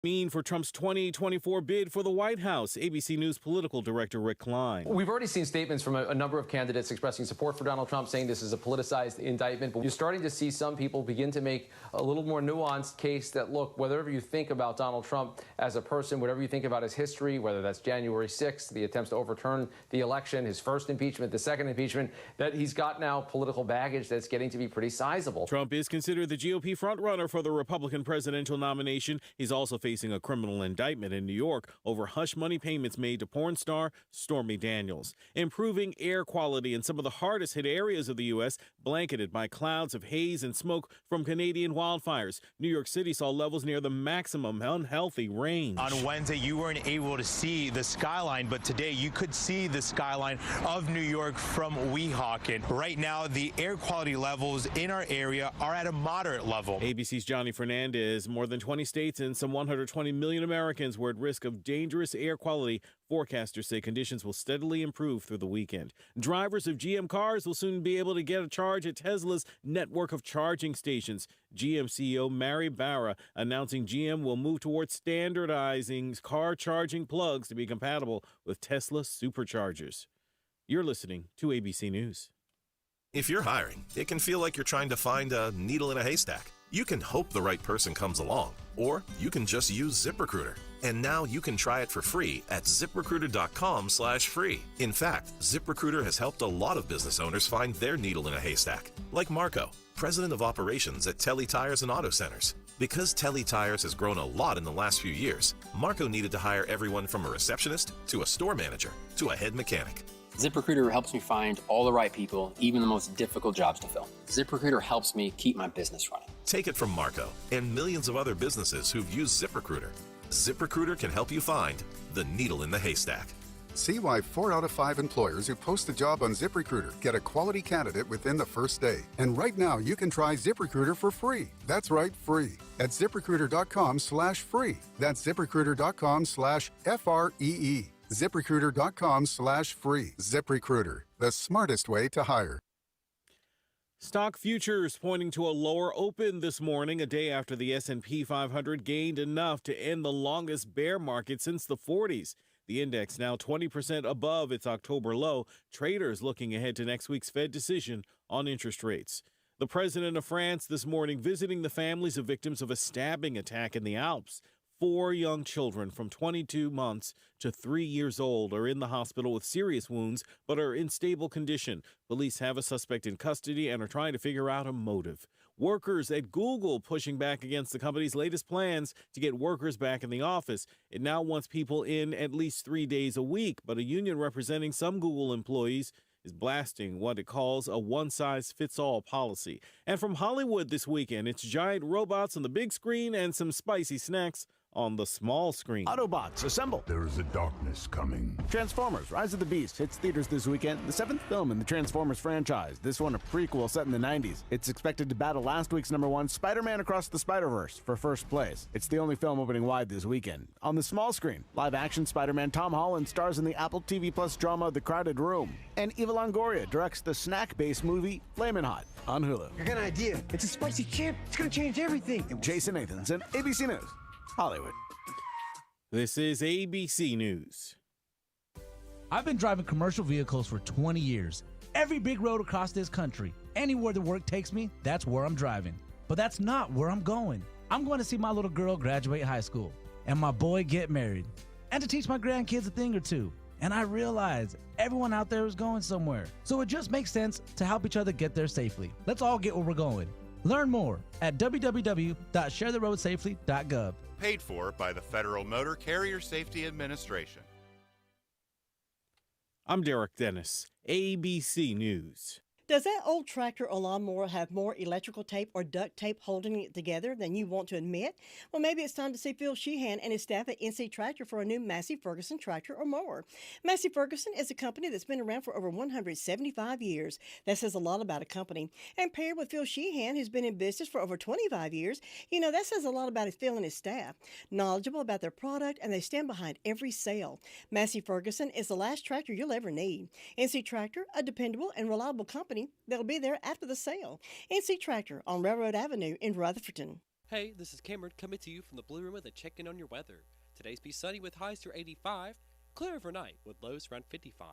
Mean for Trump's 2024 bid for the White House. ABC News political director Rick Klein. We've already seen statements from a number of candidates expressing support for Donald Trump, saying this is a politicized indictment. But you're starting to see some people begin to make a little more nuanced case that, look, whatever you think about Donald Trump as a person, whatever you think about his history, whether that's January 6th, the attempts to overturn the election, his first impeachment, the second impeachment, that he's got now political baggage that's getting to be pretty sizable. Trump is considered the GOP frontrunner for the Republican presidential nomination. He's also facing a criminal indictment in New York over hush money payments made to porn star Stormy Daniels. Improving air quality in some of the hardest hit areas of the U.S., blanketed by clouds of haze and smoke from Canadian wildfires. New York City saw levels near the maximum unhealthy range. On Wednesday, you weren't able to see the skyline, but today you could see the skyline of New York from Weehawken. Right now, the air quality levels in our area are at a moderate level. ABC's Johnny Fernandez. More than 20 states and some 120 million Americans were at risk of dangerous air quality. Forecasters say conditions will steadily improve through the weekend. Drivers of GM cars will soon be able to get a charge at Tesla's network of charging stations. GM CEO Mary Barra announcing GM will move towards standardizing car charging plugs to be compatible with Tesla superchargers. You're listening to ABC News. If you're hiring, it can feel like you're trying to find a needle in a haystack. You can hope the right person comes along, or you can just use ZipRecruiter. And now you can try it for free at ZipRecruiter.com/free. In fact, ZipRecruiter has helped a lot of business owners find their needle in a haystack, like Marco, president of operations at Telly Tires and Auto Centers. Because Telly Tires has grown a lot in the last few years, Marco needed to hire everyone from a receptionist to a store manager to a head mechanic. ZipRecruiter helps me find all the right people, even the most difficult jobs to fill. ZipRecruiter helps me keep my business running. Take it from Marco and millions of other businesses who've used ZipRecruiter. ZipRecruiter can help you find the needle in the haystack. See why 4 out of 5 employers who post a job on ZipRecruiter get a quality candidate within the first day. And right now, you can try ZipRecruiter for free. That's right, free. At ZipRecruiter.com/free. That's ZipRecruiter.com/FREE. ZipRecruiter.com/free. ZipRecruiter, the smartest way to hire. Stock futures pointing to a lower open this morning, a day after the S&P 500 gained enough to end the longest bear market since the 40s. The index now 20% above its October low. Traders looking ahead to next week's Fed decision on interest rates. The president of France this morning visiting the families of victims of a stabbing attack in the Alps. 4 young children from 22 months to 3 years old are in the hospital with serious wounds but are in stable condition. Police have a suspect in custody and are trying to figure out a motive. Workers at Google pushing back against the company's latest plans to get workers back in the office. It now wants people in at least 3 days a week, but a union representing some Google employees is blasting what it calls a one-size-fits-all policy. And from Hollywood this weekend, it's giant robots on the big screen and some spicy snacks on the small screen. Autobots, assemble. There is a darkness coming. Transformers, Rise of the Beast hits theaters this weekend. The 7th film in the Transformers franchise. This one a prequel set in the 90s. It's expected to battle last week's #1, Spider-Man Across the Spider-Verse, for first place. It's the only film opening wide this weekend. On the small screen, live-action Spider-Man Tom Holland stars in the Apple TV Plus drama The Crowded Room. And Eva Longoria directs the snack-based movie Flamin' Hot on Hulu. I got an idea. It's a spicy chip. It's gonna change everything. Jason Nathanson, ABC News, Hollywood. This is ABC News. I've been driving commercial vehicles for 20 years. Every big road across this country, anywhere the work takes me, that's where I'm driving. But that's not where I'm going. I'm going to see my little girl graduate high school and my boy get married and to teach my grandkids a thing or two. And I realize everyone out there is going somewhere. So it just makes sense to help each other get there safely. Let's all get where we're going. Learn more at www.sharetheroadsafely.gov. Paid for by the Federal Motor Carrier Safety Administration. I'm Derek Dennis, ABC News. Does that old tractor or lawnmower have more electrical tape or duct tape holding it together than you want to admit? Well, maybe it's time to see Phil Sheehan and his staff at NC Tractor for a new Massey Ferguson tractor or mower. Massey Ferguson is a company that's been around for over 175 years. That says a lot about a company. And paired with Phil Sheehan, who's been in business for over 25 years, that says a lot about his Phil and his staff. Knowledgeable about their product, and they stand behind every sale. Massey Ferguson is the last tractor you'll ever need. NC Tractor, a dependable and reliable company. They'll be there after the sale. NC Tractor on Railroad Avenue in Rutherfordton. Hey, this is Cameron coming to you from the Blue Room with a check-in on your weather. Today's be sunny with highs near 85, clear overnight with lows around 55.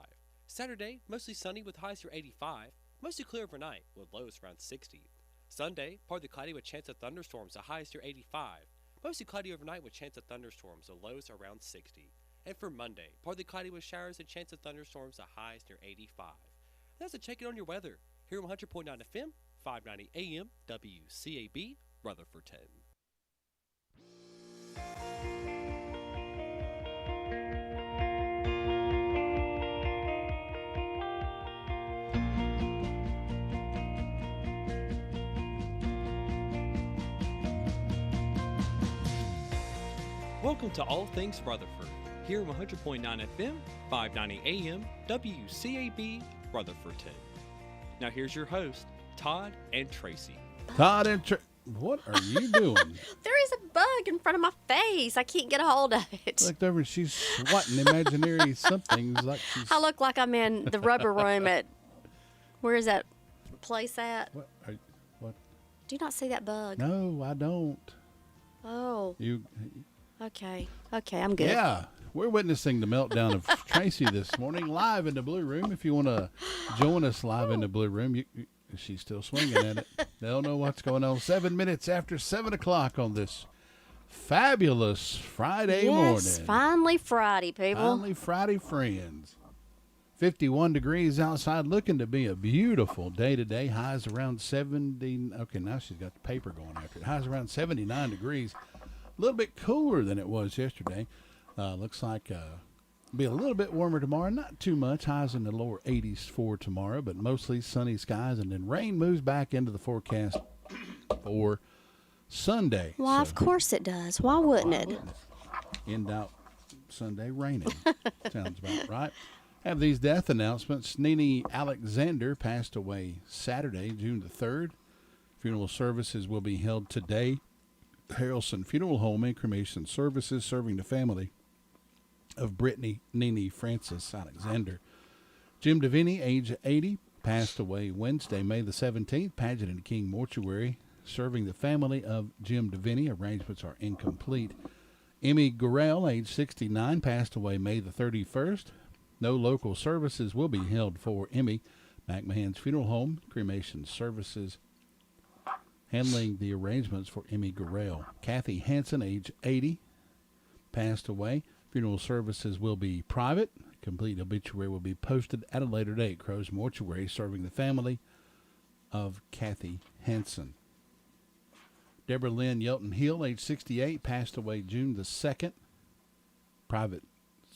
Saturday, mostly sunny with highs near 85, mostly clear overnight with lows around 60. Sunday, partly cloudy with chance of thunderstorms, a highs near 85, mostly cloudy overnight with chance of thunderstorms, a lows around 60. And for Monday, partly cloudy with showers and chance of thunderstorms, a highs near 85. That's a check-in on your weather here on 100.9 FM, 590 AM, WCAB, Rutherfordton. Welcome to All Things Rutherford, here on 100.9 FM, 590 AM, WCAB, Rutherfordton. Now here's your host, Todd and Tracy. Todd and what are you doing? There is a bug in front of my face. I can't get a hold of it. Looked over and she's swatting imaginary somethings like she's... I look like I'm in the rubber room at, where is that place at? What? Do you not see that bug? No, I don't. Oh. You... Okay, I'm good. Yeah, we're witnessing the meltdown of Tracy this morning live in the Blue Room. If you want to join us live in the Blue Room, she's still swinging at it. They'll know what's going on. 7 minutes after 7 o'clock on this fabulous Friday morning. Yes, finally Friday, people. Finally Friday, friends. 51 degrees outside, looking to be a beautiful day today. Highs around 70. Okay, now she's got the paper going after it. Highs around 79 degrees. A little bit cooler than it was yesterday. Looks like be a little bit warmer tomorrow. Not too much. Highs in the lower 80s for tomorrow, but mostly sunny skies. And then rain moves back into the forecast for Sunday. Well, of course it does. Why wouldn't it? End out Sunday raining. Sounds about right. Have these death announcements. Nene Alexander passed away Saturday, June the 3rd. Funeral services will be held today. Harrelson Funeral Home and Cremation Services serving the family of Brittany Nene Francis Alexander. Jim Devaney, age 80, passed away Wednesday, May the 17th. Pageant and King Mortuary serving the family of Jim Devaney. Arrangements are incomplete. Emmy Gurrell, age 69, passed away May the 31st. No local services will be held for Emmy. McMahon's Funeral Home, Cremation Services handling the arrangements for Emmy Gurrell. Kathy Hansen, age 80, passed away. Funeral services will be private. Complete obituary will be posted at a later date. Crow's Mortuary serving the family of Kathy Hansen. Deborah Lynn Yelton Hill, age 68, passed away June the 2nd. Private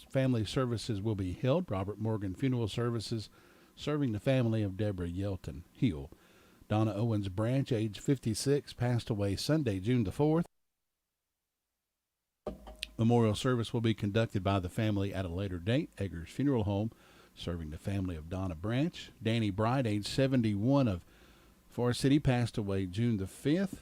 family services will be held. Robert Morgan Funeral Services serving the family of Deborah Yelton Hill. Donna Owens Branch, age 56, passed away Sunday, June the 4th. Memorial service will be conducted by the family at a later date. Eggers Funeral Home, serving the family of Donna Branch. Danny Bright, age 71, of Forest City, passed away June the 5th.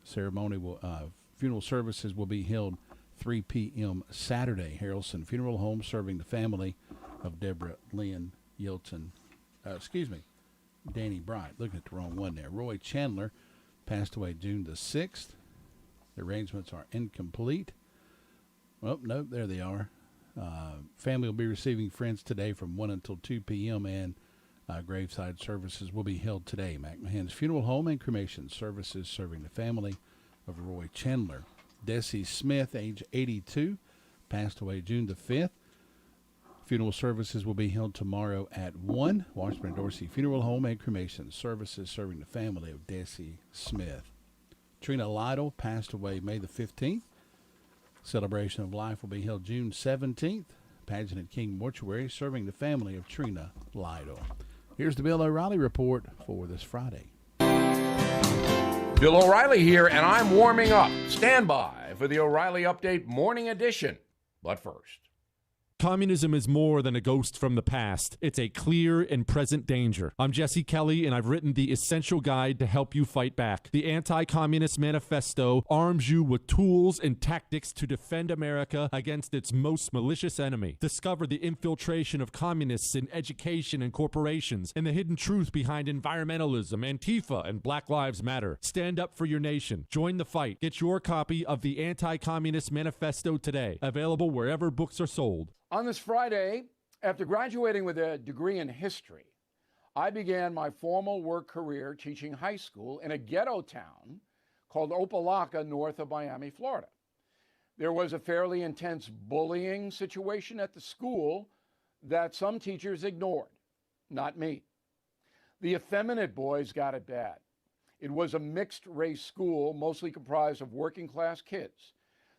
Funeral services will be held 3 p.m. Saturday. Harrelson Funeral Home, serving the family of Deborah Lynn Yelton. Danny Bright, looking at the wrong one there. Roy Chandler passed away June the 6th. The arrangements are incomplete. Well, no, there they are. Family will be receiving friends today from 1 until 2 p.m. and graveside services will be held today. McMahon's Funeral Home and Cremation Services serving the family of Roy Chandler. Desi Smith, age 82, passed away June the 5th. Funeral services will be held tomorrow at 1. Washburn Dorsey Funeral Home and Cremation Services serving the family of Desi Smith. Trina Lytle passed away May the 15th. Celebration of Life will be held June 17th. Pageant and King Mortuary serving the family of Trina Lytle. Here's the Bill O'Reilly report for this Friday. Bill O'Reilly here, and I'm warming up. Stand by for the O'Reilly Update Morning Edition. But first, Communism is more than a ghost from the past. It's a clear and present danger. I'm Jesse Kelly, and I've written the essential guide to help you fight back. The Anti-Communist Manifesto arms you with tools and tactics to defend America against its most malicious enemy. Discover the infiltration of communists in education and corporations, and the hidden truth behind environmentalism, Antifa, and Black Lives Matter. Stand up for your nation. Join the fight. Get your copy of the Anti-Communist Manifesto today. Available wherever books are sold. On this Friday, after graduating with a degree in history, I began my formal work career teaching high school in a ghetto town called Opelika, north of Miami, Florida. There was a fairly intense bullying situation at the school that some teachers ignored, not me. The effeminate boys got it bad. It was a mixed-race school, mostly comprised of working-class kids.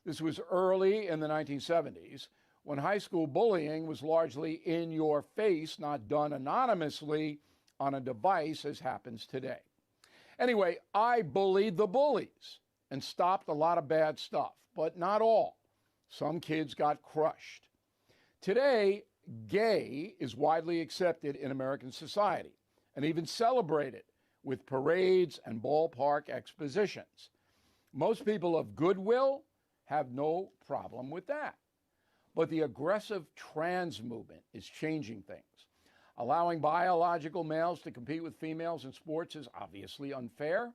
This was early in the 1970s, when high school bullying was largely in your face, not done anonymously on a device as happens today. Anyway, I bullied the bullies and stopped a lot of bad stuff, but not all. Some kids got crushed. Today, gay is widely accepted in American society and even celebrated with parades and ballpark expositions. Most people of goodwill have no problem with that. But the aggressive trans movement is changing things. Allowing biological males to compete with females in sports is obviously unfair.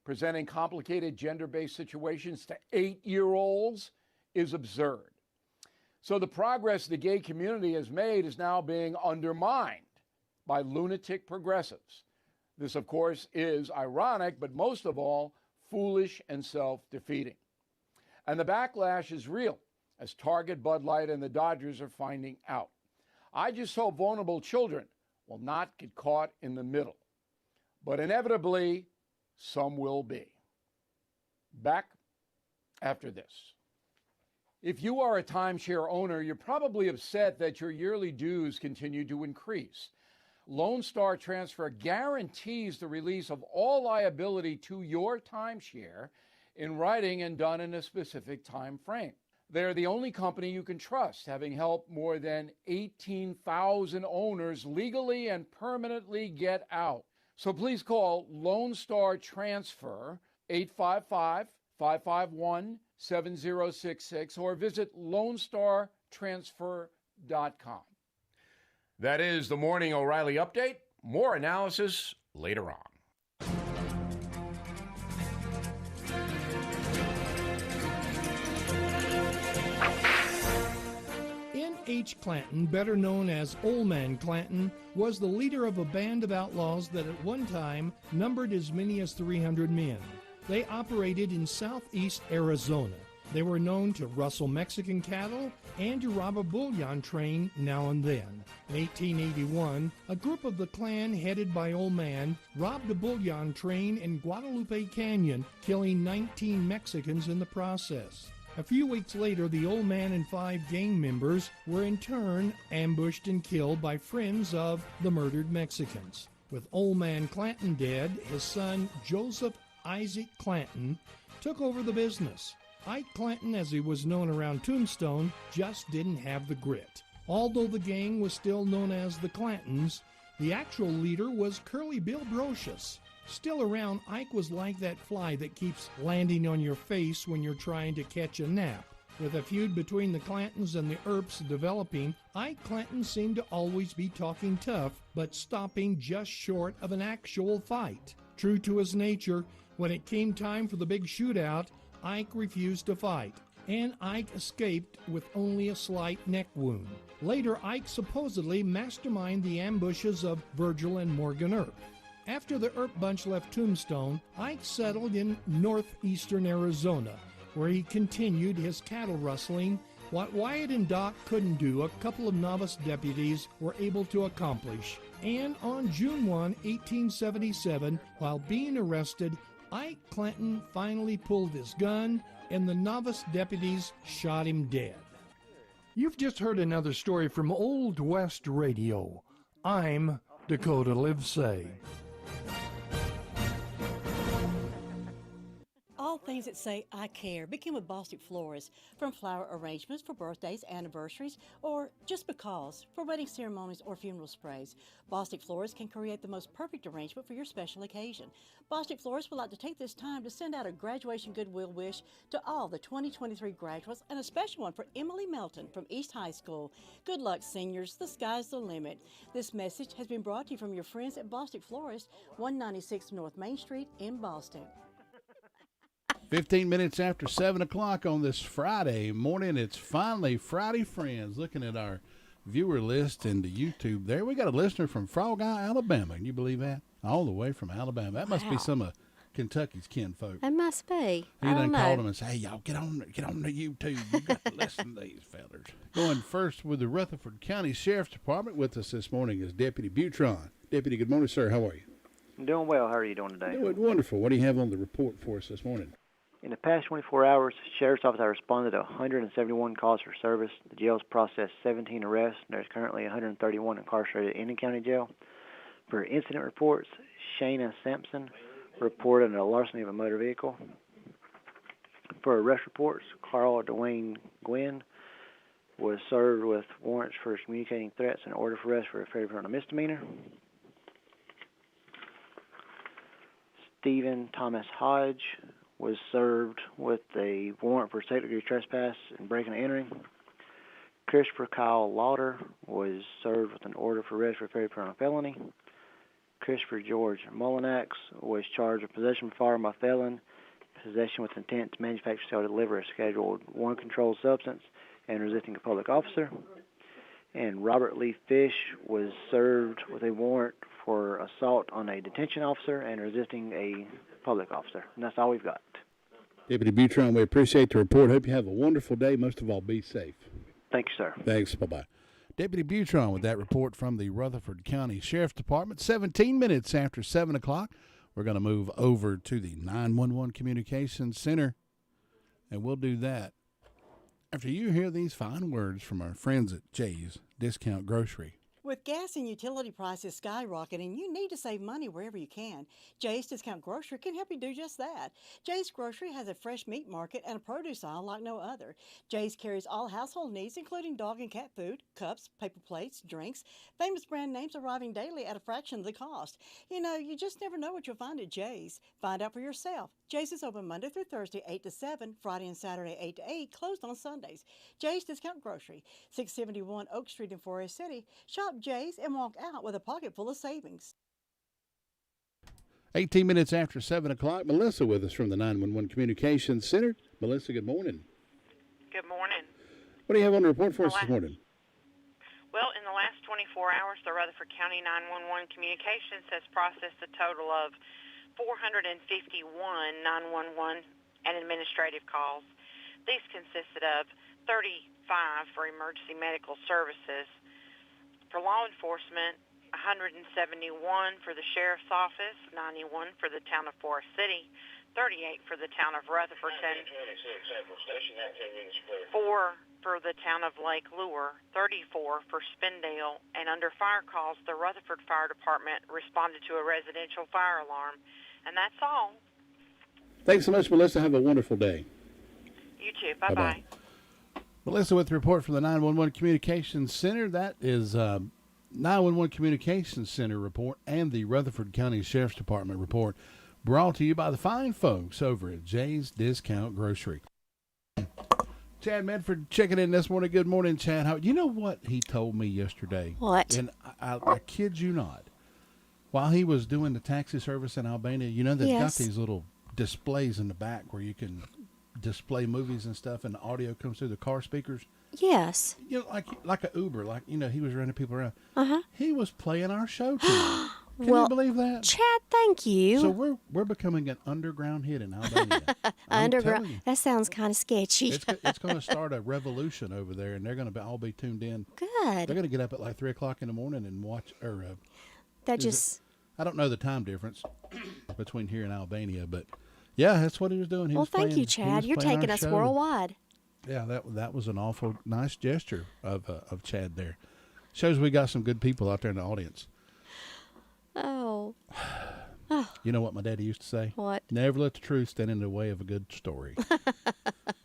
Presenting complicated gender-based situations to 8-year-olds is absurd. So the progress the gay community has made is now being undermined by lunatic progressives. This, of course, is ironic, but most of all, foolish and self-defeating. And the backlash is real, as Target, Bud Light, and the Dodgers are finding out. I just hope vulnerable children will not get caught in the middle. But inevitably, some will be. Back after this. If you are a timeshare owner, you're probably upset that your yearly dues continue to increase. Lone Star Transfer guarantees the release of all liability to your timeshare in writing and done in a specific time frame. They're the only company you can trust, having helped more than 18,000 owners legally and permanently get out. So please call Lone Star Transfer 855-551-7066 or visit LoneStarTransfer.com. That is the Morning O'Reilly Update. More analysis later on. H. Clanton, better known as Old Man Clanton, was the leader of a band of outlaws that at one time numbered as many as 300 men. They operated in southeast Arizona. They were known to rustle Mexican cattle and to rob a bullion train now and then. In 1881, a group of the Klan headed by Old Man robbed a bullion train in Guadalupe Canyon, killing 19 Mexicans in the process. A few weeks later, the Old Man and 5 gang members were in turn ambushed and killed by friends of the murdered Mexicans. With Old Man Clanton dead, his son Joseph Isaac Clanton took over the business. Ike Clanton, as he was known around Tombstone, just didn't have the grit. Although the gang was still known as the Clantons, the actual leader was Curly Bill Brocious. Still around, Ike was like that fly that keeps landing on your face when you're trying to catch a nap. With a feud between the Clantons and the Earps developing, Ike Clanton seemed to always be talking tough, but stopping just short of an actual fight. True to his nature, when it came time for the big shootout, Ike refused to fight, and Ike escaped with only a slight neck wound. Later, Ike supposedly masterminded the ambushes of Virgil and Morgan Earp. After the Earp bunch left Tombstone, Ike settled in northeastern Arizona, where he continued his cattle rustling. What Wyatt and Doc couldn't do, a couple of novice deputies were able to accomplish. And on June 1, 1877, while being arrested, Ike Clanton finally pulled his gun, and the novice deputies shot him dead. You've just heard another story from Old West Radio. I'm Dakota Livesay. All things that say I care. Begin with Bostic Florists. From flower arrangements for birthdays, anniversaries, or just because, for wedding ceremonies or funeral sprays, Bostic Florists can create the most perfect arrangement for your special occasion. Bostic Florists would like to take this time to send out a graduation goodwill wish to all the 2023 graduates and a special one for Emily Melton from East High School. Good luck, seniors. The sky's the limit. This message has been brought to you from your friends at Bostic Florist, 196 North Main Street in Boston. 15 minutes after 7 o'clock on this Friday morning. It's finally Friday, friends. Looking at our viewer list and the YouTube there, we got a listener from Frog Eye, Alabama. Can you believe that? All the way from Alabama. That must be some of Kentucky's kinfolk. It must be. He done called them and said, hey, y'all, get on the YouTube. You got to listen to these fellers. Going first with the Rutherford County Sheriff's Department. With us this morning is Deputy Butron. Deputy, good morning, sir. How are you? I'm doing well. How are you doing today? Doing wonderful. What do you have on the report for us this morning? In the past 24 hours, the Sheriff's Office has responded to 171 calls for service. The jail's processed 17 arrests, and there's currently 131 incarcerated in the county jail. For incident reports, Shayna Sampson reported a larceny of a motor vehicle. For arrest reports, Carl Dwayne Gwynn was served with warrants for communicating threats and order for arrest for a failure on a misdemeanor. Stephen Thomas Hodge was served with a warrant for second-degree trespass and breaking and entering. Christopher Kyle Lauder was served with an order for arrest for failure on a felony. Christopher George Mullinax was charged with possession of a firearm by felon, possession with intent to manufacture, sell, or deliver a Schedule I controlled substance, and resisting a public officer. And Robert Lee Fish was served with a warrant for assault on a detention officer and resisting a public officer. And that's all we've got. Deputy Butron, we appreciate the report. Hope you have a wonderful day. Most of all, be safe. Thank you, sir. Thanks. Bye-bye. Deputy Butron with that report from the Rutherford County Sheriff's Department. 17 minutes after 7 o'clock, we're going to move over to the 911 Communications Center, and we'll do that after you hear these fine words from our friends at Jay's Discount Grocery. With gas and utility prices skyrocketing, you need to save money wherever you can. Jay's Discount Grocery can help you do just that. Jay's Grocery has a fresh meat market and a produce aisle like no other. Jay's carries all household needs, including dog and cat food, cups, paper plates, drinks, famous brand names arriving daily at a fraction of the cost. You know, you just never know what you'll find at Jay's. Find out for yourself. Jay's is open Monday through Thursday, 8 to 7, Friday and Saturday, 8 to 8, closed on Sundays. Jay's Discount Grocery, 671 Oak Street in Forest City. Shop Jay's and walk out with a pocket full of savings. 18 minutes after 7 o'clock, Melissa with us from the 911 Communications Center. Melissa, good morning. Good morning. What do you have on the report for us this morning? Well, in the last 24 hours, the Rutherford County 911 Communications has processed a total of 451 911 and administrative calls. These consisted of 35 for emergency medical services. For law enforcement, 171 for the Sheriff's Office, 91 for the town of Forest City, 38 for the town of Rutherfordton, 4 for the town of Lake Lure, 34 for Spindale, and under fire calls, the Rutherford Fire Department responded to a residential fire alarm. And that's all. Thanks so much, Melissa. Have a wonderful day. You too. Bye-bye. Melissa with the report from the 911 Communications Center. That is 911 Communications Center report and the Rutherford County Sheriff's Department report brought to you by the fine folks over at Jay's Discount Grocery. Chad Medford checking in this morning. Good morning, Chad. You know what he told me yesterday? What? And I kid you not. While he was doing the taxi service in Albania, you know, they've got these little displays in the back where you can display movies and stuff, and the audio comes through the car speakers. Yes. You know, like a Uber, like, you know, he was running people around. Uh-huh. He was playing our show too. Can you believe that? Chad, thank you. So we're becoming an underground hit in Albania. Underground. That sounds kind of sketchy. It's going to start a revolution over there, and they're going to all be tuned in. Good. They're going to get up at like 3 o'clock in the morning and watch. I don't know the time difference between here and Albania, but yeah, that's what he was doing. Thank you, Chad. You're taking us worldwide. Yeah, that was an awful nice gesture of Chad there. Shows we got some good people out there in the audience. Oh. Oh. You know what my daddy used to say? What? Never let the truth stand in the way of a good story.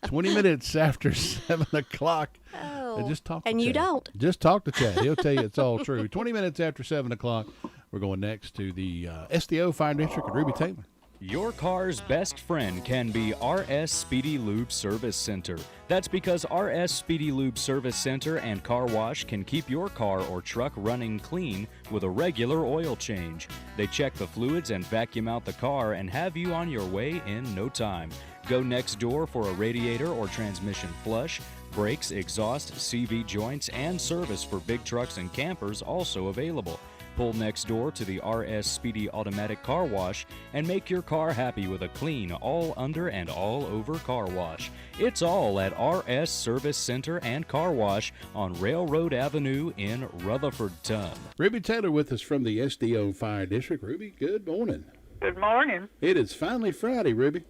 20 minutes after 7 o'clock. Oh. Just talk to And you Chad. don't. Just talk to Chad. He'll tell you it's all true. 20 minutes after 7 o'clock, we're going next to the SDO Fire District at Ruby Taylor. Your car's best friend can be RS Speedy Lube Service Center. That's because RS Speedy Lube Service Center and Car Wash can keep your car or truck running clean with a regular oil change. They check the fluids and vacuum out the car and have you on your way in no time. Go next door for a radiator or transmission flush. Brakes, exhaust, CV joints, and service for big trucks and campers also available. Pull next door to the RS Speedy Automatic Car Wash and make your car happy with a clean, all under and all over car wash. It's all at RS Service Center and Car Wash on Railroad Avenue in Rutherfordton. Ruby Taylor with us from the SDO Fire District. Ruby, good morning. Good morning. It is finally Friday, Ruby.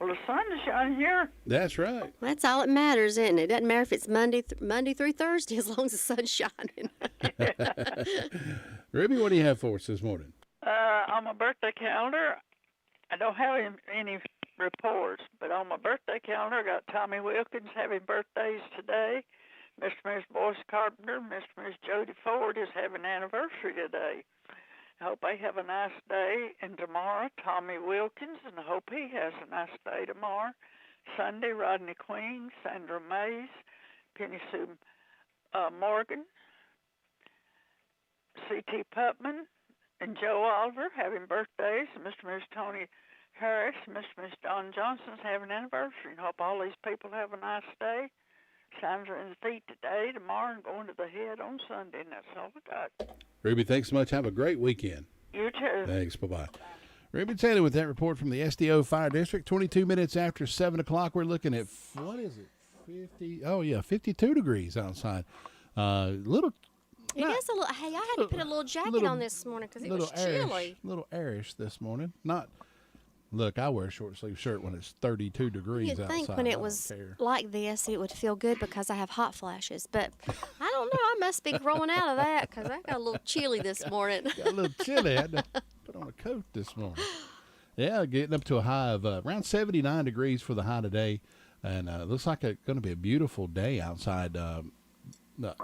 Well, the sun is shining here. That's right. That's all that matters, isn't it? Doesn't matter if it's Monday through Thursday, as long as the sun's shining. Ruby, what do you have for us this morning? On my birthday calendar, I don't have any reports, but on my birthday calendar, I got Tommy Wilkins having birthdays today. Mr. and Ms. Boyce Carpenter, Mr. and Ms. Jody Ford is having an anniversary today. I hope they have a nice day. And tomorrow, Tommy Wilkins, and I hope he has a nice day tomorrow. Sunday, Rodney Queen, Sandra Mays, Penny Sue Morgan, C.T. Putman, and Joe Oliver having birthdays. Mr. and Ms. Tony Harris, Mr. and Ms. Don Johnson's having an anniversary. And hope all these people have a nice day. Sandra in the feet today, tomorrow, and going to the head on Sunday, and that's all I got. Ruby, thanks so much. Have a great weekend. You too. Thanks. Bye-bye. Ruby Taylor with that report from the SDO Fire District. 22 minutes after 7 o'clock, we're looking at, what is it, 52 degrees outside. Little. It is a little. Hey, I had to put a little jacket on this morning because it was chilly. A little airish this morning. Look, I wear a short sleeve shirt when it's 32 degrees outside. You'd think when it was like this, it would feel good because I have hot flashes. But I don't know. I must be growing out of that because I got a little chilly this morning. Got a little chilly. I had to put on a coat this morning. Yeah, getting up to a high of around 79 degrees for the high today. And it looks like it's going to be a beautiful day outside.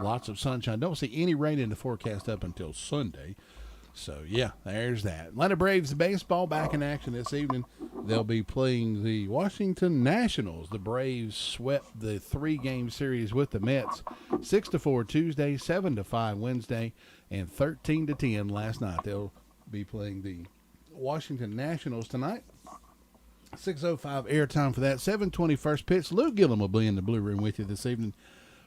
Lots of sunshine. Don't see any rain in the forecast up until Sunday. So, yeah, there's that. Atlanta Braves baseball back in action this evening. They'll be playing the Washington Nationals. The Braves swept the 3-game series with the Mets 6-4 Tuesday, 7-5 Wednesday, and 13-10 last night. They'll be playing the Washington Nationals tonight. 6:05 airtime for that. 7:20 first pitch. Lou Gillum will be in the Blue Room with you this evening,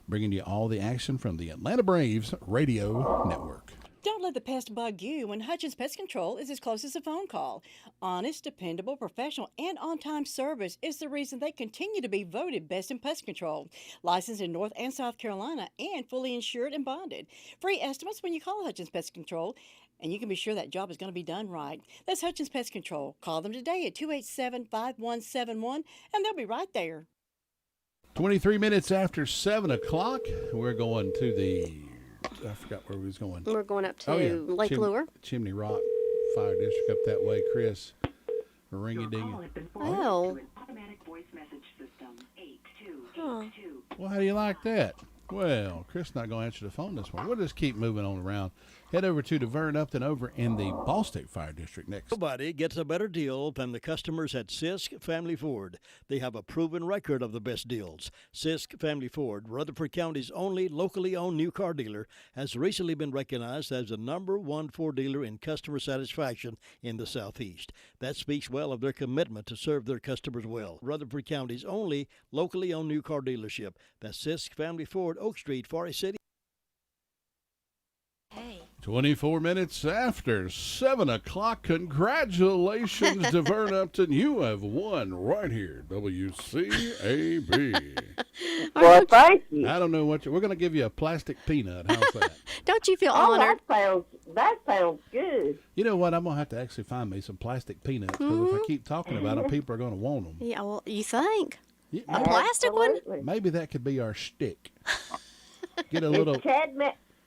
bringing you all the action from the Atlanta Braves Radio Network. Don't let the pest bug you when Hutchins Pest Control is as close as a phone call. Honest, dependable, professional, and on-time service is the reason they continue to be voted best in pest control. Licensed in North and South Carolina and fully insured and bonded. Free estimates when you call Hutchins Pest Control, and you can be sure that job is going to be done right. That's Hutchins Pest Control. Call them today at 287-5171, and they'll be right there. 23 minutes after 7 o'clock, we're going to the... I forgot where we was going. We're going up to Lake Lure. Chimney Rock Fire District up that way. Chris, ring-a-ding. Oh. Well, how do you like that? Well, Chris not going to answer the phone this morning. We'll just keep moving on around. Head over to Deverne Upton over in the Ball State Fire District next. Nobody gets a better deal than the customers at Sisk Family Ford. They have a proven record of the best deals. Sisk Family Ford, Rutherford County's only locally owned new car dealer, has recently been recognized as the #1 Ford dealer in customer satisfaction in the Southeast. That speaks well of their commitment to serve their customers well. Rutherford County's only locally owned new car dealership. That's Sisk Family Ford, Oak Street, Forest City. 24 minutes after 7 o'clock. Congratulations, Deverne Upton. You have won right here, WCAB. Well, thank you. I don't know what we're going to give you a plastic peanut. How's that? Don't you feel honored? That sounds good. You know what? I'm going to have to actually find me some plastic peanuts because if I keep talking about them, people are going to want them. Yeah, well, you think? Yeah, a plastic one? Maybe that could be our shtick. Get a little.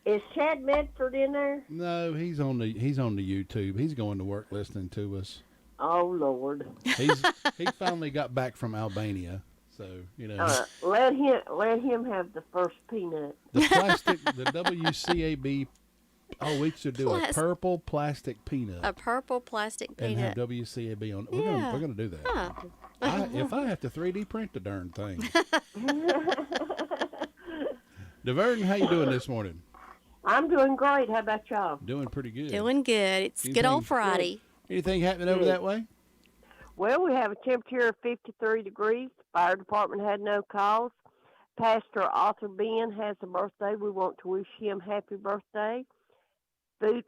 Is Chad Medford in there? No, he's on the YouTube. He's going to work listening to us. Oh Lord. He finally got back from Albania, so you know. Let him have the first peanut. The WCAB. Oh, we should do a purple plastic peanut. A purple plastic peanut. And have WCAB on. We're gonna do that. Huh. If I have to 3D print the darn thing. DeVern, how you doing this morning? I'm doing great. How about y'all? Doing pretty good. Doing good. It's good old Friday. Anything happening over that way? Well, we have a temperature of 53 degrees. Fire department had no calls. Pastor Arthur Ben has a birthday. We want to wish him happy birthday. Food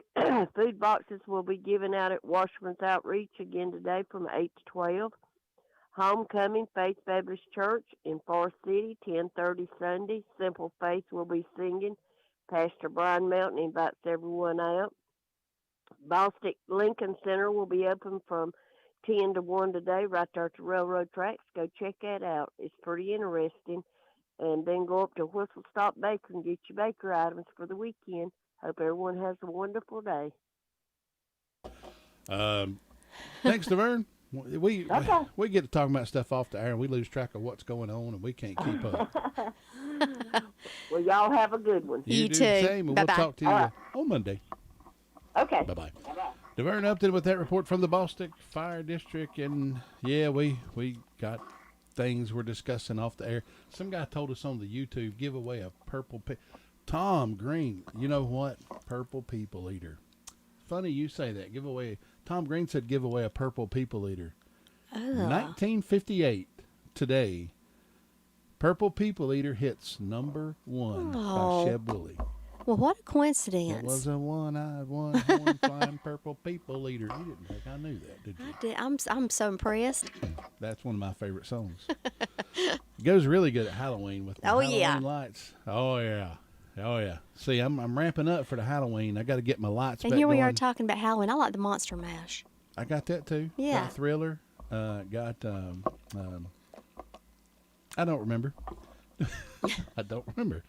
boxes will be given out at Washerman's Outreach again today from 8 to 12. Homecoming, Faith Baptist Church in Forest City, 10:30 Sunday. Simple Faith will be singing. Pastor Brian Melton invites everyone out. Bostic Lincoln Center will be open from 10 to 1 today, right there at the railroad tracks. Go check that out. It's pretty interesting. And then go up to Whistle Stop Baker and get your baker items for the weekend. Hope everyone has a wonderful day. Thanks, DeVern. We get to talking about stuff off the air, and we lose track of what's going on, and we can't keep up. Well, y'all have a good one. You do the same, and we'll talk to you on Monday. Okay. Bye-bye. DeVern Upton with that report from the Bostic Fire District, and yeah, we got things we're discussing off the air. Some guy told us on the YouTube, give away a purple Tom Green, you know what? Purple people eater. Funny you say that. Tom Green said give away a purple people eater. 1958 today. Purple people eater hits number 1 by Sheb Woolley. Well, what a coincidence. It was a one-eyed, one-horn flying purple people eater. You didn't think I knew that, did you? I did. I'm so impressed. That's one of my favorite songs. It goes really good at Halloween with the Halloween lights. Oh, yeah. Oh, yeah. See, I'm ramping up for the Halloween. I got to get my lights and back here we going. are talking about Halloween. I like the Monster Mash. I got that, too. Yeah. Got Thriller. I don't remember. I don't remember.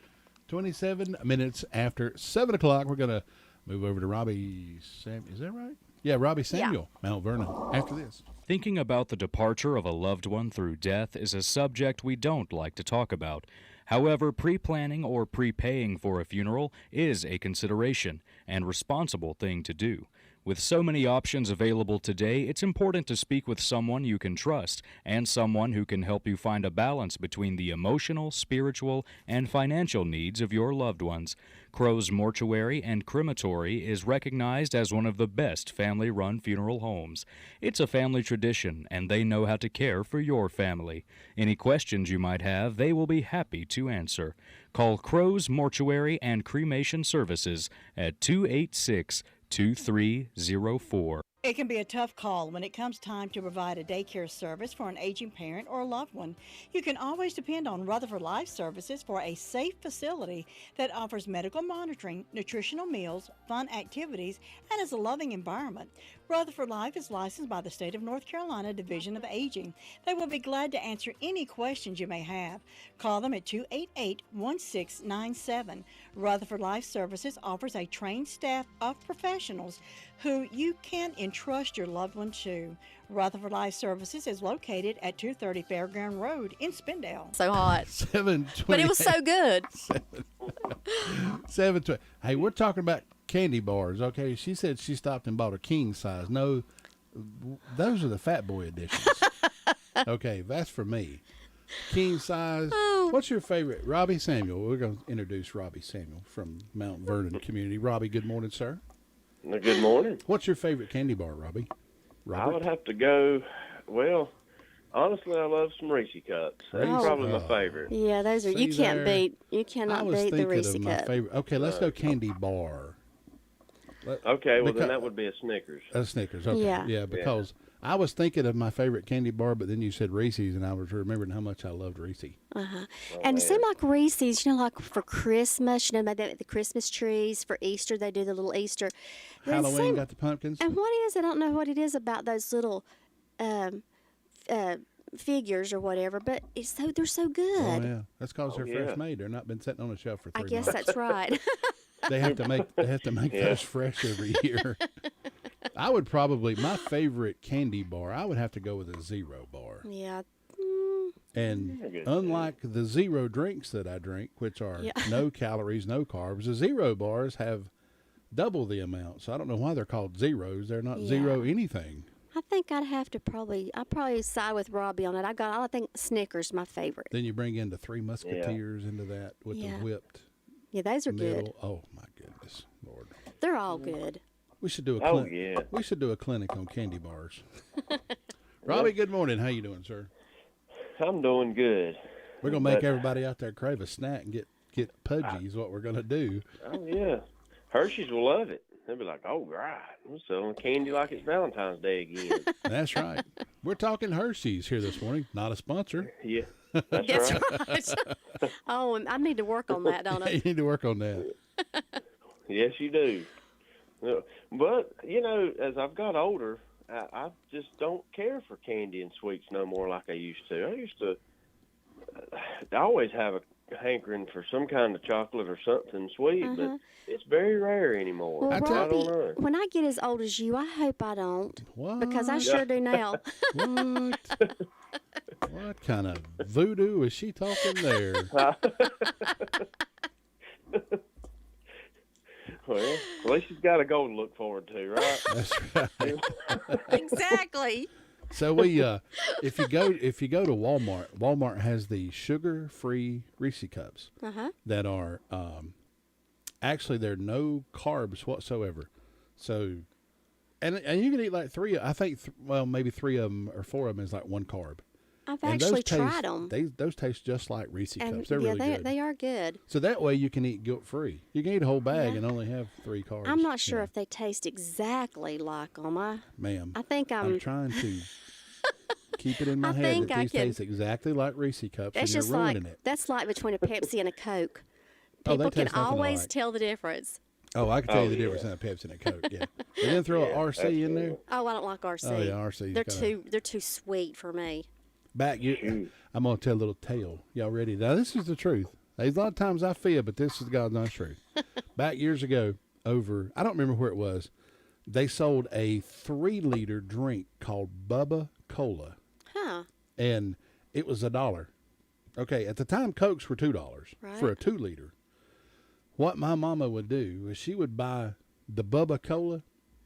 27 minutes after 7 o'clock, we're going to move over to Robbie Samuel. Is that right? Yeah, Robbie Samuel, Mount Vernon, after this. Thinking about the departure of a loved one through death is a subject we don't like to talk about. However, pre-planning or prepaying for a funeral is a consideration and responsible thing to do. With so many options available today, it's important to speak with someone you can trust and someone who can help you find a balance between the emotional, spiritual, and financial needs of your loved ones. Crow's Mortuary and Crematory is recognized as one of the best family-run funeral homes. It's a family tradition, and they know how to care for your family. Any questions you might have, they will be happy to answer. Call Crow's Mortuary and Cremation Services at 286-2304. It can be a tough call when it comes time to provide a daycare service for an aging parent or a loved one. You can always depend on Rutherford Life Services for a safe facility that offers medical monitoring, nutritional meals, fun activities, and is a loving environment. Rutherford Life is licensed by the State of North Carolina Division of Aging. They will be glad to answer any questions you may have. Call them at 288-1697. Rutherford Life Services offers a trained staff of professionals who you can entrust your loved one to. Rutherford Life Services is located at 230 Fairground Road in Spindale. So hot. 7:20. But it was so good. 7:20. Hey, we're talking about candy bars, okay? She said she stopped and bought a king size. No, those are the fat boy editions. Okay, that's for me. King size. Oh. What's your favorite? Robbie Samuel. We're going to introduce Robbie Samuel from Mount Vernon community. Robbie, good morning, sir. Good morning. What's your favorite candy bar, Robbie? I would have to go, well, honestly, I love some Reese cups. That's probably my favorite. Yeah, those are, you cannot beat the Reese cup. Favorite. Okay, let's go candy bar. Okay, well, then that would be a Snickers. A Snickers, okay. Yeah, because I was thinking of my favorite candy bar, but then you said Reese's, and I was remembering how much I loved Reese. And it seemed like Reese's, like for Christmas, they do the Christmas trees. For Easter, they do the little Easter. Halloween got the pumpkins. And what is, I don't know what it is about those little figures or whatever, but they're so good. Oh, yeah. That's because they're fresh made. They're not been sitting on a shelf for 3 months. I guess that's right. They have to make those fresh every year. I would probably, my favorite candy bar, I would have to go with a Zero bar. Yeah. And unlike the Zero drinks that I drink, which are no calories, no carbs, the Zero bars have double the amount. So I don't know why they're called Zeros. They're not zero anything. I think I'd probably side with Robbie on it. I think Snickers my favorite. Then you bring in the Three Musketeers into that with the whipped. Yeah, those are middle. good. Oh my goodness, Lord. They're all good. We should do a We should do a clinic on candy bars. Robbie, good morning. How you doing, sir? I'm doing good. We're gonna make everybody out there crave a snack and get pudgy is what we're gonna do. Oh yeah, Hershey's will love it. They'll be like, "Oh right, we're selling candy like it's Valentine's Day again." That's right. We're talking Hershey's here this morning. Not a sponsor. Yeah, that's right. Oh, I need to work on that, don't I? You need to work on that. Yes, you do. But as I've got older, I just don't care for candy and sweets no more like I used to. I always have a hankering for some kind of chocolate or something sweet, but it's very rare anymore. Well, I don't know. when I get as old as you, I hope I don't. What? Because I sure do now. What? What kind of voodoo is she talking there? Well, at least she's got a goal to look forward to, right? That's right. Exactly. So we, if you go to Walmart has the sugar-free Reese cups that are actually they're no carbs whatsoever. So, and you can eat like three. I think maybe 3 of them or 4 of them is like 1 carb. I've actually tried them. Those taste just like Reese cups. They're really good. They are good. So that way you can eat guilt-free. You can eat a whole bag and only have 3 carbs. I'm not sure if they taste exactly like them. Ma'am, I think I'm trying to keep it in my head that these taste exactly like Reese cups, and you're ruining it. That's like between a Pepsi and a Coke. They People can taste nothing always alike. tell the difference. Oh, I can tell you the difference in a Pepsi and a Coke. Yeah, and then throw an RC in there. Oh, I don't like RC. Oh yeah, RC. They're too sweet for me. I'm gonna tell a little tale. Y'all ready? Now this is the truth. There's a lot of times I fib, but this is God's honest truth. Back years ago, I don't remember where it was. They sold a 3-liter drink called Bubba Cola. Huh. And it was $1. Okay, at the time, Cokes were $2 for a 2-liter. What my mama would do is she would buy the Bubba Cola.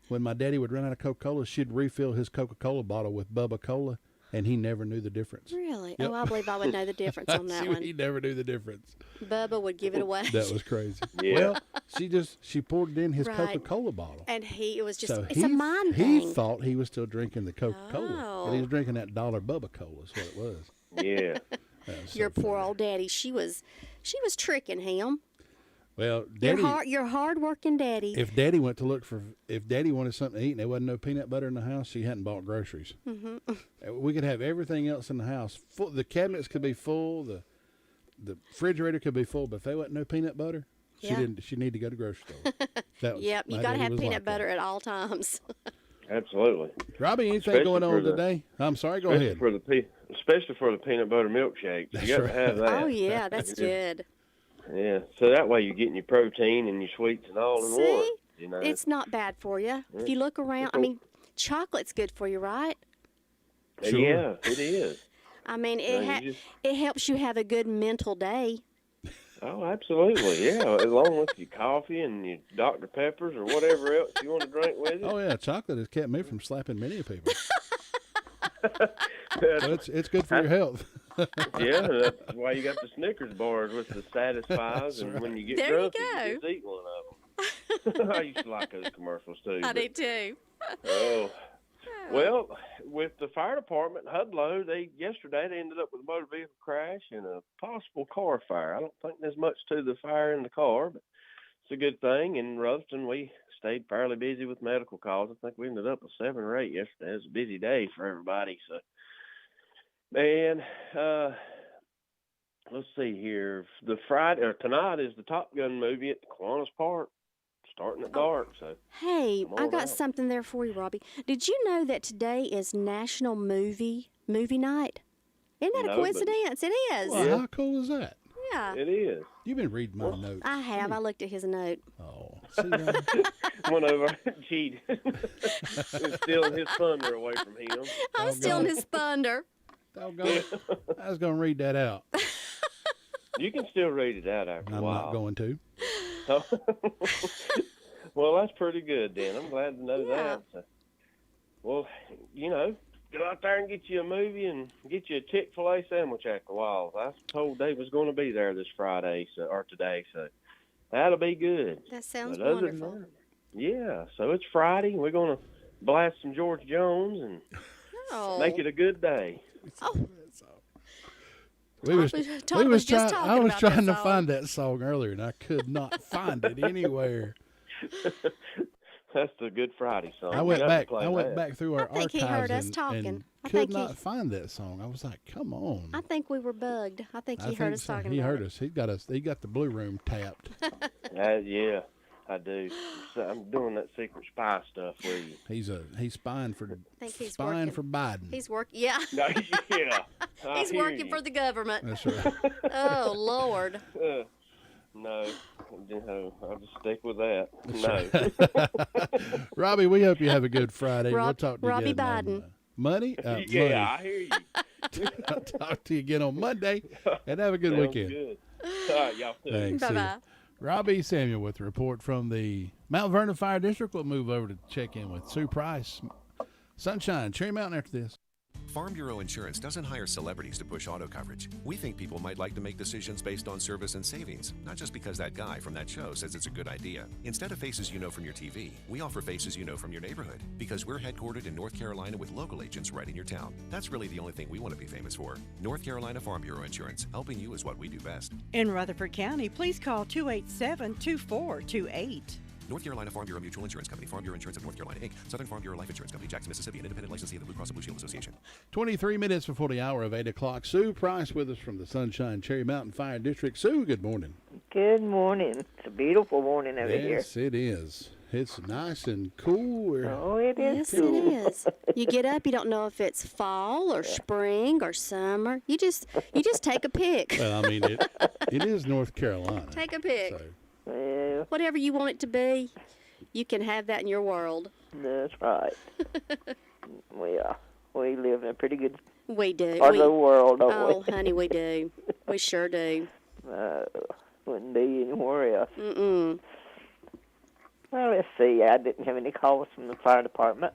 When my daddy would run out of Coca-Cola, she'd refill his Coca-Cola bottle with Bubba Cola, and he never knew the difference. Really? Yep. Oh, I believe I would know the difference on that one. He never knew the difference. Bubba would give it away. That was crazy. Yeah. Well, she poured it in his Coca-Cola bottle. And it was just, So it's a mind thing. He thought he was still drinking the Coca-Cola. Oh. But he was drinking that $1 Bubba Cola is what it was. Yeah. Your poor old daddy. She was tricking him. Well, Daddy, your hard-working daddy. if Daddy wanted something to eat and there wasn't no peanut butter in the house, she hadn't bought groceries. Mm-hmm. We could have everything else in the house. The cabinets could be full. The refrigerator could be full, but if there wasn't no peanut butter, she needed to go to the grocery store. Yep, you got to have peanut butter at all times. Absolutely. Robbie, anything Especially going on today? I'm sorry, go ahead. Especially for the peanut butter milkshakes. That's you got right. to have that. Oh, yeah, that's good. Yeah, so that way you're getting your protein and your sweets and all in one. You know, it's not bad for you. If you look around, I mean, chocolate's good for you, right? Sure. Yeah, it is. I mean, it helps you have a good mental day. Oh, absolutely, yeah. Along with your coffee and your Dr. Peppers or whatever else you want to drink with it. Oh, yeah, chocolate has kept me from slapping many people. So it's good for your health. Yeah, that's why you got the Snickers bars with the Satisfies, and when you get drunk, you just eat one of them. I used to like those commercials too. I do too. Oh, well, with the fire department, Hudlow, yesterday they ended up with a motor vehicle crash and a possible car fire. I don't think there's much to the fire in the car, but it's a good thing. In Rutherford, we stayed fairly busy with medical calls. I think we ended up with 7 or 8 yesterday. It was a busy day for everybody. So, and let's see here. Tonight is the Top Gun movie at the Kiwanis Park, starting at dark. So, hey, I got something there for you, Robbie. Did you know that today is National Movie Night? Isn't that a coincidence? It is. Well, how cool is that? Yeah. It is. You've been reading my notes. I have. I looked at his note. Oh, see that? One over cheated. Stealing his thunder away from him. I'm stealing his thunder. Doggone. I was going to read that out. You can still read it out after a while. I'm not going to. Well, that's pretty good, Dan. I'm glad to know that. So, well, go out there and get you a movie and get you a Chick-fil-A sandwich after a while. I was told Dave was going to be there this Friday or today, so that'll be good. That sounds But other than wonderful. that, yeah, so it's Friday. We're going to blast some George Jones and make it a good day. Oh. I was talking trying to find that song earlier, and I could not find it anywhere. That's the Good Friday song. I went back through our I think archives he heard us and talking. I could think not find that song. I was like, "Come on!" I think we were bugged. I think he heard us talking. He about heard it. us. He got us. He got the blue room tapped. Yeah, I do. So I'm doing that secret spy stuff with you. He's spying for He's Biden. He's working. Yeah. Yeah. He's working for the government. That's right. Oh Lord. No, I'll just stick with that. No. Robbie, we hope you have a good Friday. We'll talk to you Robbie again Biden. on Monday. Yeah, I hear you. I'll talk to you again on Monday, and have a good Sounds weekend. Good. All right, y'all too. Thanks. Bye-bye. Robbie Samuel with a report from the Mount Vernon Fire District. We'll move over to check in with Sue Price. Sunshine, Cherry Mountain after this. Farm Bureau Insurance doesn't hire celebrities to push auto coverage. We think people might like to make decisions based on service and savings, not just because that guy from that show says it's a good idea. Instead of faces you know from your TV, we offer faces you know from your neighborhood, because we're headquartered in North Carolina with local agents right in your town. That's really the only thing we want to be famous for. North Carolina Farm Bureau Insurance, helping you is what we do best. In Rutherford County, please call 287-2428. North Carolina Farm Bureau Mutual Insurance Company, Farm Bureau Insurance of North Carolina, Inc., Southern Farm Bureau Life Insurance Company, Jackson, Mississippi, an independent licensee of the Blue Cross and Blue Shield Association. 23 minutes before the hour of 8 o'clock. Sue Price with us from the Sunshine Cherry Mountain Fire District. Sue, good morning. Good morning. It's a beautiful morning over here. Yes, it is. It's nice and cool. Oh, it is Yes, cool. it is. You get up, you don't know if it's fall or spring or summer. You just take a pick. Well, I mean, it is North Carolina. Take a pick. So. Well, whatever you want it to be, you can have that in your world. That's right. We live in a pretty good We do. part of the world, don't we? Oh, honey, we do. We sure do. Wouldn't be anywhere else. Mm-mm. Well, let's see. I didn't have any calls from the fire department.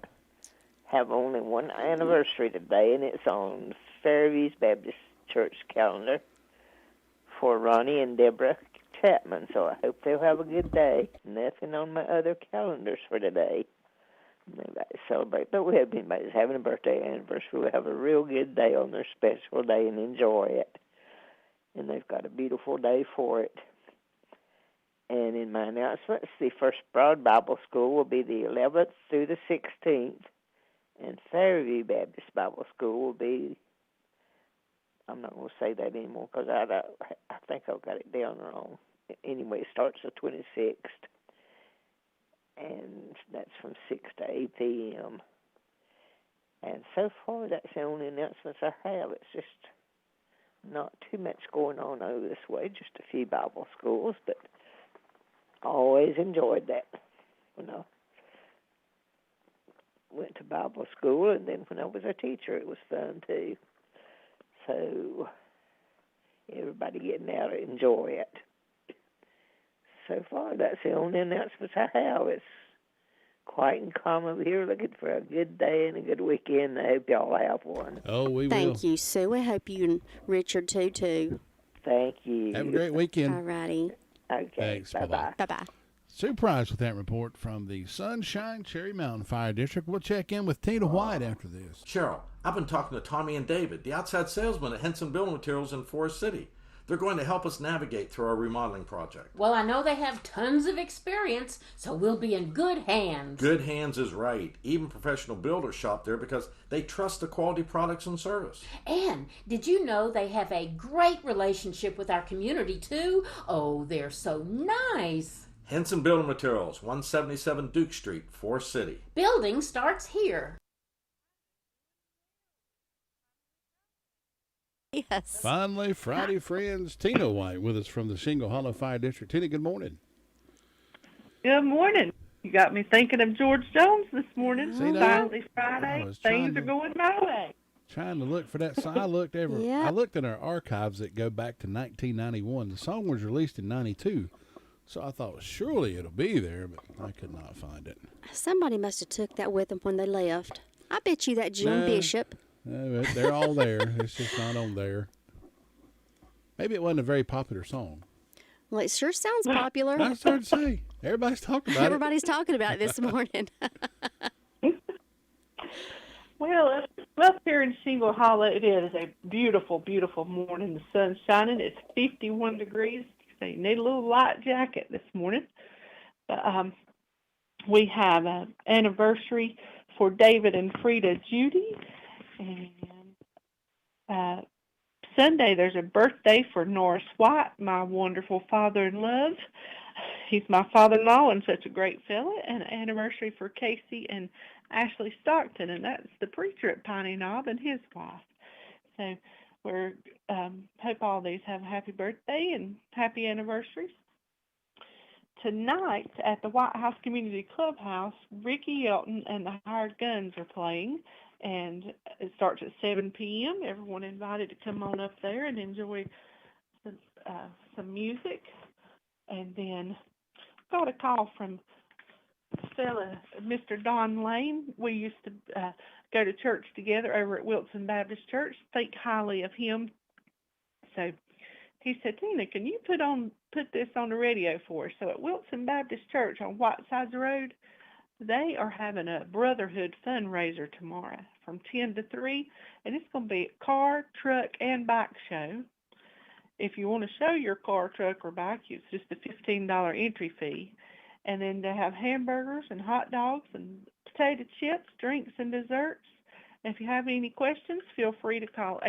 Have only one anniversary today, and it's on Fairview's Baptist Church calendar for Ronnie and Deborah Chapman, so I hope they'll have a good day. Nothing on my other calendars for today. Nobody celebrate, but we have anybody's having a birthday anniversary. We'll have a real good day on their special day and enjoy it. And they've got a beautiful day for it. And in my announcements, the First Broad Bible School will be the 11th through the 16th, and Fairview Baptist Bible School will be, I'm not going to say that anymore because I think I've got it down wrong. Anyway, it starts the 26th, and that's from 6 to 8 p.m. And so far, that's the only announcements I have. It's just not too much going on over this way, just a few Bible schools, but always enjoyed that. Went to Bible school, and then when I was a teacher, it was fun too. So everybody getting out to enjoy it. So far, that's the only announcements I have. It's quiet and calm over here, looking for a good day and a good weekend. I hope y'all have one. Oh, we will. Thank you, Sue. I hope you and Richard too. Thank you. Have a great weekend. All righty. Okay. Thanks. Bye-bye. Bye-bye. Sue Price with that report from the Sunshine Cherry Mountain Fire District. We'll check in with Tina White after this. Cheryl, I've been talking to Tommy and David, the outside salesmen at Henson Building Materials in Forest City. They're going to help us navigate through our remodeling project. Well, I know they have tons of experience, so we'll be in good hands. Good hands is right. Even professional builders shop there because they trust the quality products and service. And did you know they have a great relationship with our community, too? Oh, they're so nice. Henson Building Materials, 177 Duke Street, Forest City. Building starts here. Yes. Finally, Friday friends. Tina White with us from the Shingle Hollow Fire District. Tina, good morning. Good morning. You got me thinking of George Jones this morning. See that? Finally Friday. Things are going my way. Trying to look for that song. I looked I looked in our archives that go back to 1991. The song was released in 92. So I thought, surely it'll be there, but I could not find it. Somebody must have took that with them when they left. I bet you that Jim Bishop. No, they're all there. It's just not on there. Maybe it wasn't a very popular song. Well, it sure sounds popular. That's hard to say. Everybody's talking about Everybody's talking about it this morning. Well, up here in Shingle Hollow, it is a beautiful, beautiful morning. The sun's shining. It's 51 degrees. So you need a little light jacket this morning. But we have an anniversary for David and Frida Judy. And Sunday, there's a birthday for Norris White, my wonderful father-in-law. He's my father-in-law and such a great fella. And an anniversary for Casey and Ashley Stockton, and that's the preacher at Piney Knob and his wife. So we're hope all these have a happy birthday and happy anniversaries. Tonight at the White House Community Clubhouse, Ricky Elton and the Hired Guns are playing, and it starts at 7 p.m. Everyone invited to come on up there and enjoy some music. And then got a call from fella, Mr. Don Lane. We used to go to church together over at Wilson Baptist Church. Think highly of him. So he said, Tina, can you put this on the radio for us? So at Wilson Baptist Church on Whitesides Road, they are having a Brotherhood fundraiser tomorrow from 10 to 3, and it's going to be a car, truck, and bike show. If you want to show your car, truck, or bike, it's just a $15 entry fee. And then they have hamburgers and hot dogs and potato chips, drinks, and desserts. And if you have any questions, feel free to call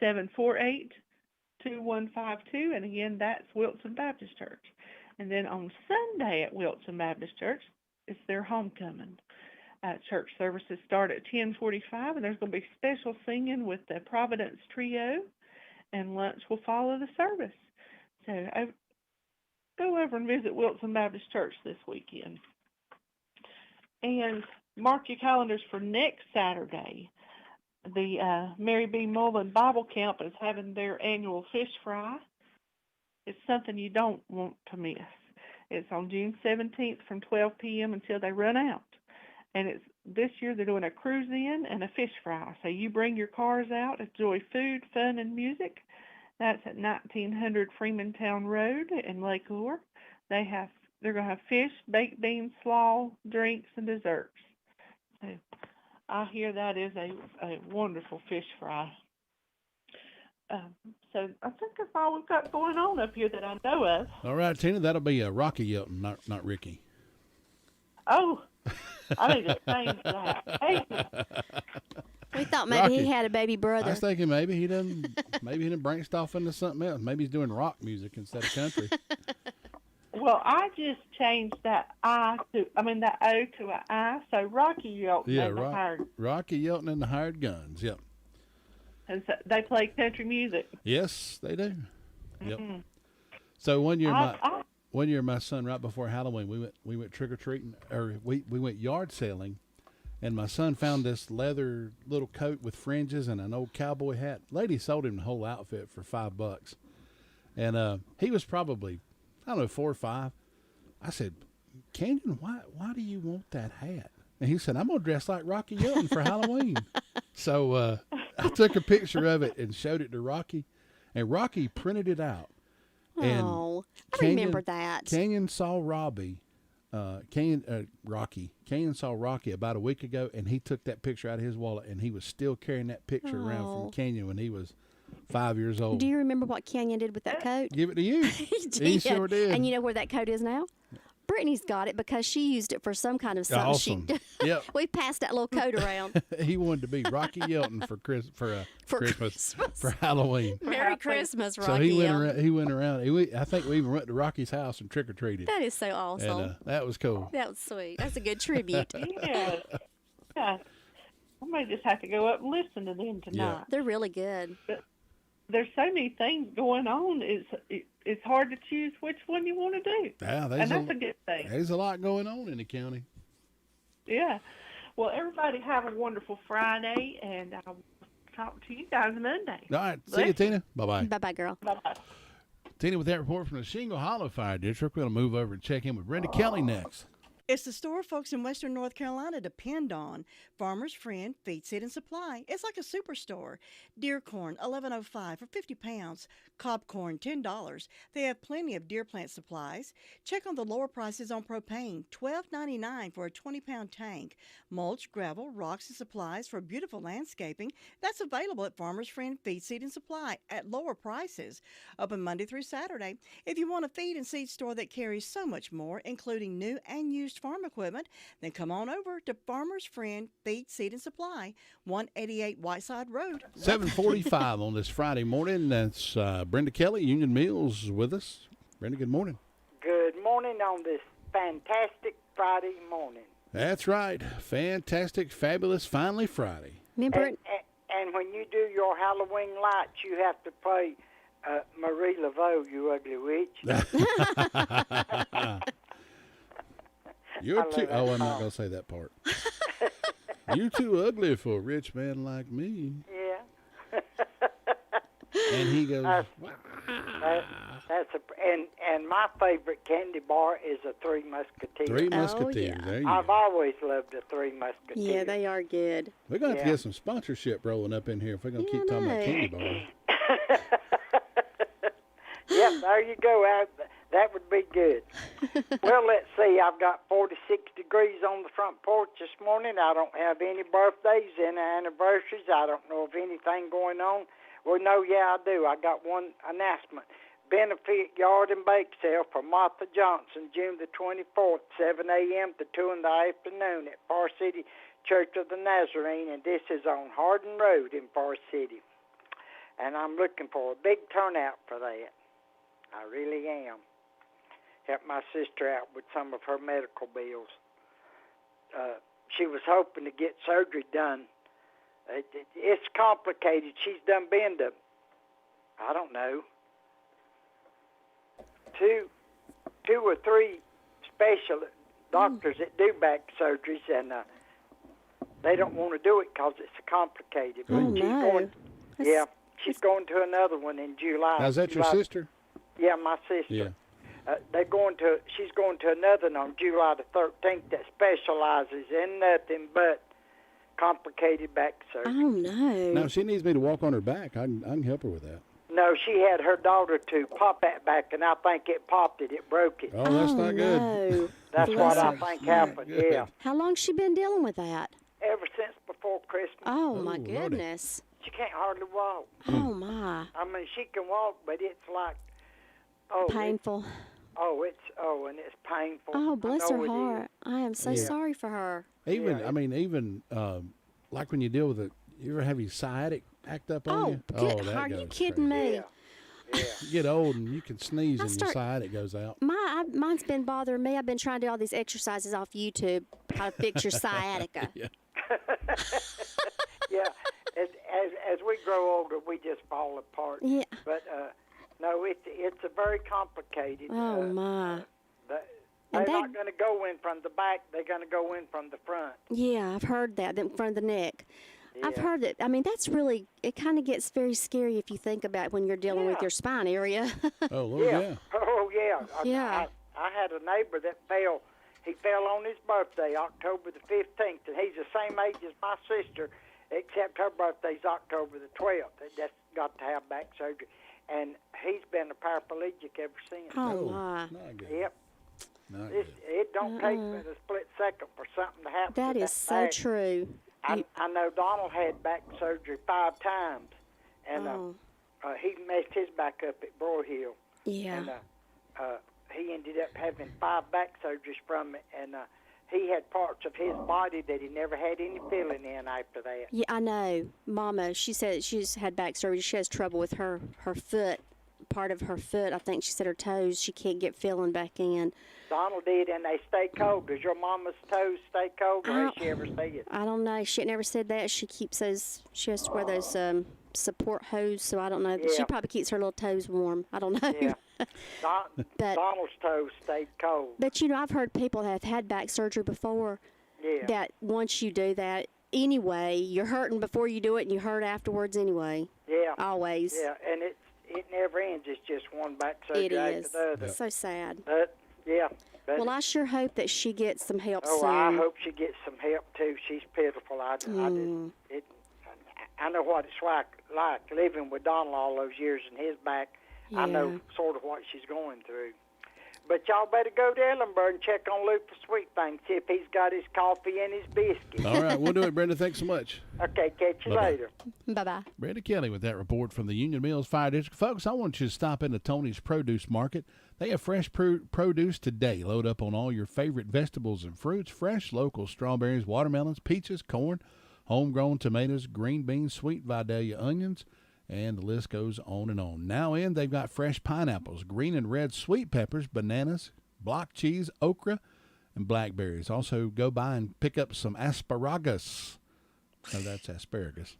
828-748-2152. And again, that's Wilson Baptist Church. And then on Sunday at Wilson Baptist Church, it's their homecoming. Church services start at 10:45, and there's going to be special singing with the Providence Trio, and lunch will follow the service. So go over and visit Wilson Baptist Church this weekend. And mark your calendars for next Saturday. The Mary B. Mullen Bible Camp is having their annual fish fry. It's something you don't want to miss. It's on June 17th from 12 p.m. until they run out. And this year they're doing a cruise-in and a fish fry. So you bring your cars out, enjoy food, fun, and music. That's at 1900 Freemantown Road in Lake Lure. They're going to have fish, baked beans, slaw, drinks, and desserts. So I hear that is a wonderful fish fry. So I think that's all we've got going on up here that I know of. All right, Tina, that'll be Rocky Yelton, not Ricky. Oh, I need to change that. Hey. We thought maybe Rocky. he had a baby brother. I was thinking maybe he done branched off into something else. Maybe he's doing rock music instead of country. Well, I just changed that O to an I. So Rocky Yelton and the Hired. Rocky Yelton and the Hired Guns. Yep. And so they play country music. Yes, they do. Yep. Mm-hmm. So one year, my son, right before Halloween, we went trick or treating, or we went yard selling, and my son found this leather little coat with fringes and an old cowboy hat. Lady sold him the whole outfit for $5, and he was probably, I don't know, 4 or 5. I said, Canyon, why do you want that hat? And he said, I'm gonna dress like Rocky Yelton for Halloween. So I took a picture of it and showed it to Rocky, and Rocky printed it out. Oh, I remember that. Canyon saw Canyon saw Rocky about a week ago, and he took that picture out of his wallet, and he was still carrying that picture around from Canyon when he was 5 years old. Do you remember what Canyon did with that coat? Give it to you. He did. He sure did. And you know where that coat is now? Brittany's got it because she used it for some kind of something. Awesome. Yep. We passed that little coat around. He wanted to be Rocky Yelton for Christmas, for Halloween. Merry Christmas, Rocky. So he went around. I think we even went to Rocky's house and trick or treated. That is so awesome. And that was cool. That was sweet. That's a good tribute. Yeah. I may just have to go up and listen to them tonight. They're really good. But there's so many things going on. It's hard to choose which one you want to do. Yeah, and that's a good thing. There's a lot going on in the county. Yeah. Well, everybody have a wonderful Friday, and I'll talk to you guys Monday. All right. See you, Tina. Bye-bye. Bye-bye, girl. Bye-bye. Tina with that report from the Shingle Hollow Fire District. We're going to move over and check in with Brenda Kelly next. It's the store folks in Western North Carolina depend on. Farmer's Friend Feed, Seed, and Supply. It's like a superstore. Deer corn, $11.05 for 50 pounds. Cob corn, $10. They have plenty of deer plant supplies. Check on the lower prices on propane, $12.99 for a 20-pound tank. Mulch, gravel, rocks, and supplies for beautiful landscaping. That's available at Farmer's Friend Feed, Seed, and Supply at lower prices. Open Monday through Saturday. If you want a feed and seed store that carries so much more, including new and used farm equipment, then come on over to Farmer's Friend Feed, Seed, and Supply, 188 Whiteside Road. 7:45 on this Friday morning. That's Brenda Kelly, Union Mills, with us. Brenda, good morning. Good morning on this fantastic Friday morning. That's right. Fantastic, fabulous, finally Friday. Remember and when you do your Halloween lights, you have to play Marie Laveau, You Ugly Witch. You're too. Oh, I'm not going to say that part. You're too ugly for a rich man like me. Yeah. And he goes. And my favorite candy bar is a Three Musketeers. Three Musketeers. Oh, yeah. There you I've go. always loved the Three Musketeers. Yeah, they are good. We're going to have to get some sponsorship rolling up in here if we're going to keep talking about candy bars. Yep, there you go. That would be good. Well, let's see. I've got 46 degrees on the front porch this morning. I don't have any birthdays, any anniversaries. I don't know of anything going on. Well, no, yeah, I do. I got one announcement. Benefit yard and bake sale for Martha Johnson, June the 24th, 7 a.m. to 2 in the afternoon at Far City Church of the Nazarene, and this is on Hardin Road in Far City. And I'm looking for a big turnout for that. I really am. Help my sister out with some of her medical bills. She was hoping to get surgery done. It's complicated. She's done been to, I don't know, two or three special doctors that do back surgeries, and they don't want to do it because it's complicated. Oh, no. She's going to another one in July. Now, is that your sister? Yeah, my sister. Yeah. She's going to another one on July the 13th that specializes in nothing but complicated back surgery. Oh, no. Now, if she needs me to walk on her back, I can help her with that. No, she had her daughter to pop that back, and I think it popped it. It broke it. Oh, that's not good. No. That's what I think happened, yeah. How long she been dealing with that? Ever since before Christmas. Oh, my goodness. She can't hardly walk. Oh, my. I mean, she can walk, but it's like, Painful. And it's painful. Oh, bless her it heart. is. I am so sorry for her. Even like when you deal with it, you ever have your sciatic act up on you? Good. That Are you goes kidding crazy. me? Yeah. You get old and you can sneeze and your sciatic goes out. Mine's been bothering me. I've been trying to do all these exercises off YouTube, how to fix your sciatica. Yeah. As we grow older, we just fall apart. Yeah. But no, it's a very complicated. Oh my. They're not going to go in from the back. They're going to go in from the front. Yeah, I've heard that in front of the neck. Yeah. I've heard that. I mean, that's really. It kind of gets very scary if you think about when you're dealing with your spine area. Oh, Lord, yeah. Oh, yeah. Yeah. I had a neighbor that fell. He fell on his birthday, October the 15th, and he's the same age as my sister, except her birthday's October the 12th. They just got to have back surgery. And he's been a paraplegic ever since. Oh, my. Not good. Yep. Not good. It don't take but a split second for something to happen. That to is so back. true. I know Donald had back surgery 5 times, and he messed his back up at Broyhill. Yeah. And he ended up having 5 back surgeries from it, and he had parts of his body that he never had any feeling in after that. Yeah, I know. Mama, she said she's had back surgery. She has trouble with her foot part of her foot. I think she said her toes. She can't get feeling back in. Donald did, and they stay cold. Does your mama's toes stay cold, or has she ever said it? I don't know. She never said that. She keeps those. She has to wear those support hose. So I don't know. Yeah. She probably keeps her little toes warm. I don't know. Yeah. Donald's toes stayed cold. But I've heard people have had back surgery before. Yeah. That once you do that, anyway, you're hurting before you do it, and you hurt afterwards anyway. Yeah. Always. Yeah, and it never ends. It's just one back surgery It after is. the other. So sad. But yeah. But Well, I sure hope that she gets some help oh, soon. I hope she gets some help too. She's pitiful. I know what it's like living with Donald all those years in his back. I know sort of what she's going through. But y'all better go to Ellenburg and check on Luther Sweet Thing, see if he's got his coffee and his biscuits. All right, we'll do it, Brenda. Thanks so much. Okay, catch you later. Bye-bye. Brenda Kelly with that report from the Union Mills Fire District. Folks, I want you to stop into Tony's Produce Market. They have fresh produce today. Load up on all your favorite vegetables and fruits, fresh local strawberries, watermelons, peaches, corn, homegrown tomatoes, green beans, sweet Vidalia onions, and the list goes on and on. Now they've got fresh pineapples, green and red sweet peppers, bananas, block cheese, okra, and blackberries. Also, go by and pick up some asparagus. No, that's asparagus.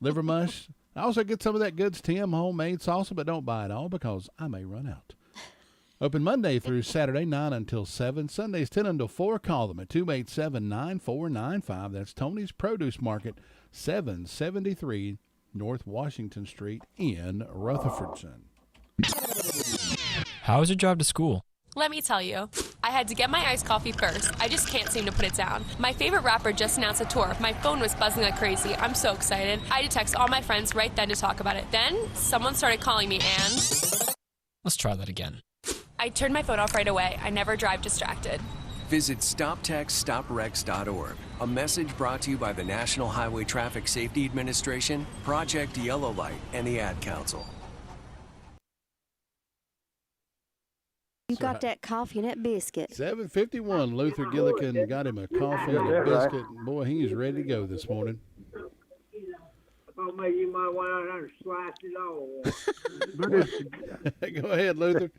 Liver mush. Also, get some of that Goods Tim homemade salsa, but don't buy it all because I may run out. Open Monday through Saturday, 9 until 7. Sundays, 10 until 4. Call them at 287-9495. That's Tony's Produce Market, 773 North Washington Street in Rutherfordson. How was your drive to school? Let me tell you, I had to get my iced coffee first. I just can't seem to put it down. My favorite rapper just announced a tour. My phone was buzzing like crazy. I'm so excited. I had to text all my friends right then to talk about it. Then, someone started calling me and... Let's try that again. I turned my phone off right away. I never drive distracted. Visit StopTextStopWrecks.org. A message brought to you by the National Highway Traffic Safety Administration, Project Yellow Light, and the Ad Council. You got that coffee and that biscuit. 7:51. Luther Gillikin got him a coffee and a biscuit. Boy, he's ready to go this morning. I thought maybe you might want out there and slice it all. Go ahead, Luther.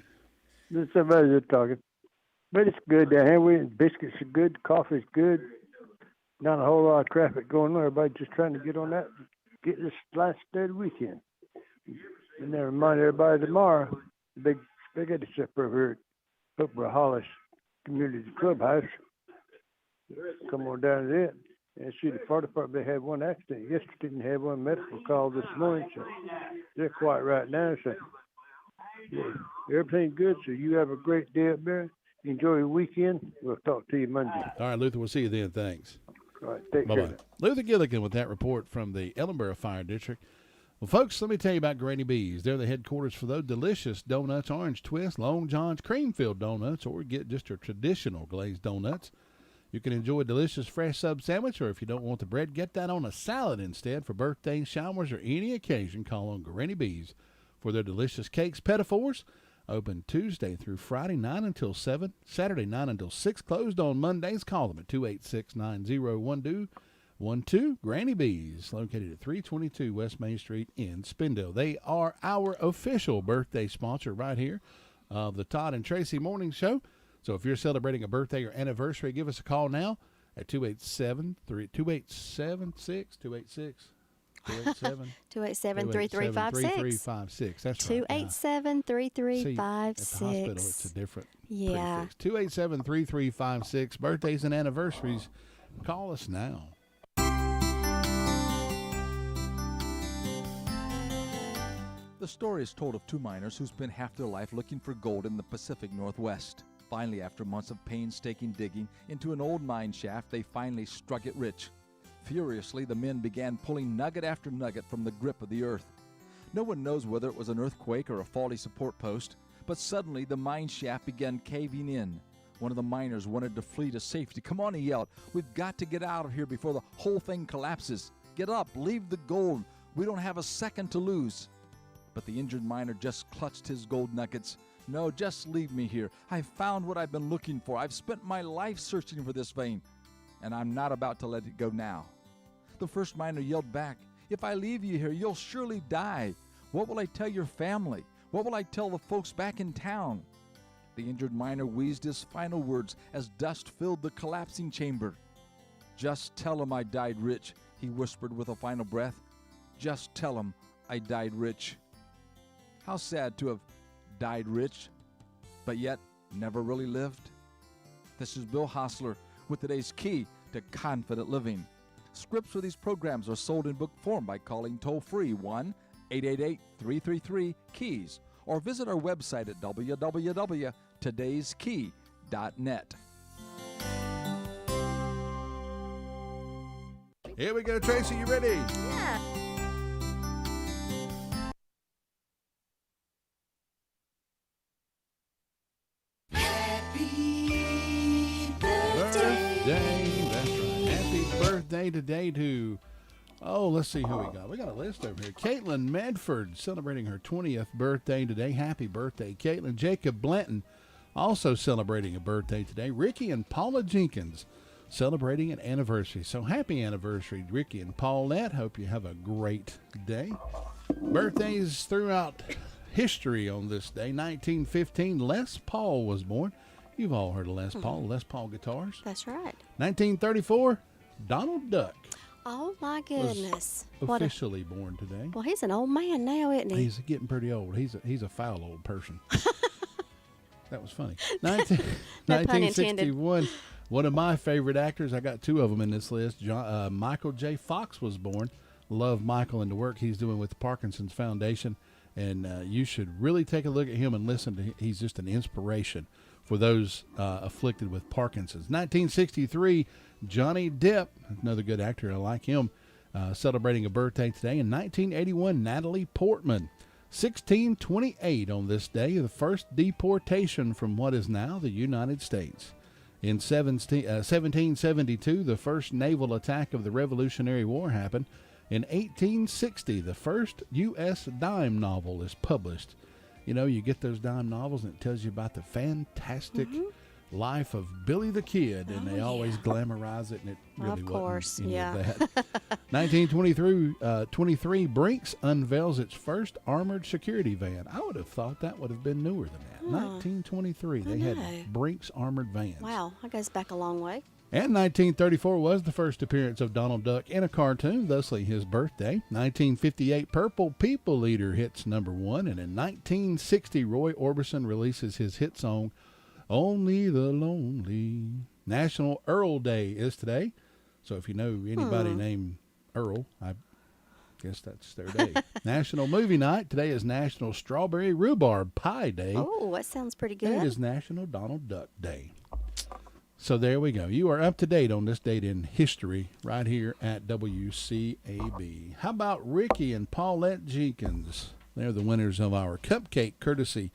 This is somebody just talking. But it's good down here. Biscuits are good. Coffee's good. Not a whole lot of traffic going on. Everybody just trying to get on that, get this last day of the weekend. And then remind everybody tomorrow, the big spaghetti supper over here at Hopewell Hollis Community Clubhouse. Come on down to it. And see, the fire department, they had one accident yesterday and had one medical call this morning. So they're quiet right now. So yeah, everything's good. So you have a great day up there. Enjoy your weekend. We'll talk to you Monday. All right, Luther, we'll see you then. Thanks. All right, take Bye-bye. care. Luther Gillikin with that report from the Ellenboro Fire District. Well, folks, let me tell you about Granny B's. They're the headquarters for those delicious donuts, orange twist, Long John's, cream-filled donuts, or get just your traditional glazed donuts. You can enjoy a delicious fresh sub sandwich, or if you don't want the bread, get that on a salad instead. For birthdays, showers, or any occasion, call on Granny B's for their delicious cakes, pettifours. Open Tuesday through Friday, 9 until 7. Saturday, 9 until 6. Closed on Mondays. Call them at 286-9012. Granny B's, located at 322 West Main Street in Spindale. They are our official birthday sponsor right here of the Todd and Tracy Morning Show. So if you're celebrating a birthday or anniversary, give us a call now at 287-3356. 287-3356. That's right. 287-3356. At the hospital, it's a different. Yeah. 287-3356. Birthdays and anniversaries. Call us now. The story is told of two miners who spent half their life looking for gold in the Pacific Northwest. Finally, after months of painstaking digging into an old mine shaft, they finally struck it rich. Furiously, the men began pulling nugget after nugget from the grip of the earth. No one knows whether it was an earthquake or a faulty support post, but suddenly the mine shaft began caving in. One of the miners wanted to flee to safety. "Come on," he yelled. "We've got to get out of here before the whole thing collapses. Get up, leave the gold. We don't have a second to lose." But the injured miner just clutched his gold nuggets. "No, just leave me here. I've found what I've been looking for. I've spent my life searching for this vein, and I'm not about to let it go now." The first miner yelled back, "If I leave you here, you'll surely die. What will I tell your family? What will I tell the folks back in town? The injured miner wheezed his final words as dust filled the collapsing chamber. Just tell 'em I died rich, he whispered with a final breath. Just tell 'em I died rich. How sad to have died rich, but yet never really lived. This is Bill Hostler with today's Key to Confident Living. Scripts for these programs are sold in book form by calling toll-free 1-888-333-KEYS or visit our website at www.todayskey.net. Here we go, Tracy. You ready? Yeah. Birthday. That's right. Happy birthday today to, let's see who we got. We got a list over here. Caitlin Medford celebrating her 20th birthday today. Happy birthday, Caitlin. Jacob Blanton also celebrating a birthday today. Ricky and Paula Jenkins celebrating an anniversary. So happy anniversary, Ricky and Paulette. Hope you have a great day. Birthdays throughout history on this day. 1915, Les Paul was born. You've all heard of Les Paul, Les Paul guitars. That's right. 1934, Donald Duck. Oh, my goodness. Officially born today. Well, he's an old man now, isn't he? He's getting pretty old. He's a foul old person. That was funny. No pun intended. 1961, one of my favorite actors, I got two of them in this list. Michael J. Fox was born. Love Michael and the work he's doing with the Parkinson's Foundation. And you should really take a look at him and listen to him. He's just an inspiration for those afflicted with Parkinson's. 1963, Johnny Depp, another good actor, I like him, celebrating a birthday today. In 1981, Natalie Portman. 1628 on this day, the first deportation from what is now the United States. In 1772, the first naval attack of the Revolutionary War happened. In 1860, the first U.S. dime novel is published. You know, you get those dime novels and it tells you about the fantastic life of Billy the Kid, and they always glamorize it, and it really wasn't any of that. 1923, Brinks unveils its first armored security van. I would have thought that would have been newer than that. 1923, they had Brinks armored vans. Wow, that goes back a long way. And 1934 was the first appearance of Donald Duck in a cartoon, thusly his birthday. 1958, Purple People Eater hits number 1. And in 1960, Roy Orbison releases his hit song, Only the Lonely. National Earl Day is today. So if you know anybody named Earl, I guess that's their day. National Movie Night. Today is National Strawberry Rhubarb Pie Day. Oh, that sounds pretty good. And it is National Donald Duck Day. So there we go. You are up to date on this date in history right here at WCAB. How about Ricky and Paulette Jenkins? They're the winners of our cupcake courtesy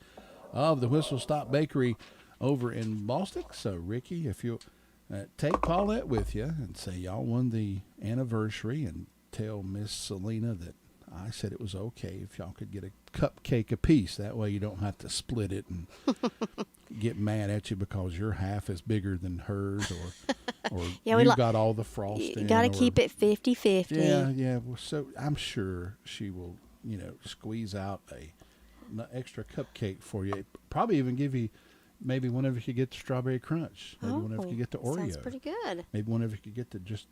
of the Whistle Stop Bakery over in Boston. So, Ricky, if you'll take Paulette with you and say y'all won the anniversary, and tell Miss Selena that I said it was okay if y'all could get a cupcake apiece. That way you don't have to split it and get mad at you because your half is bigger than hers, or you got all the frosting. You got to keep it 50-50. Yeah. Well, so I'm sure she will, squeeze out an extra cupcake for you. Probably even give you maybe whenever you get the strawberry crunch. Maybe whenever you get the Oreo. Sounds pretty good. Maybe whenever you get the just,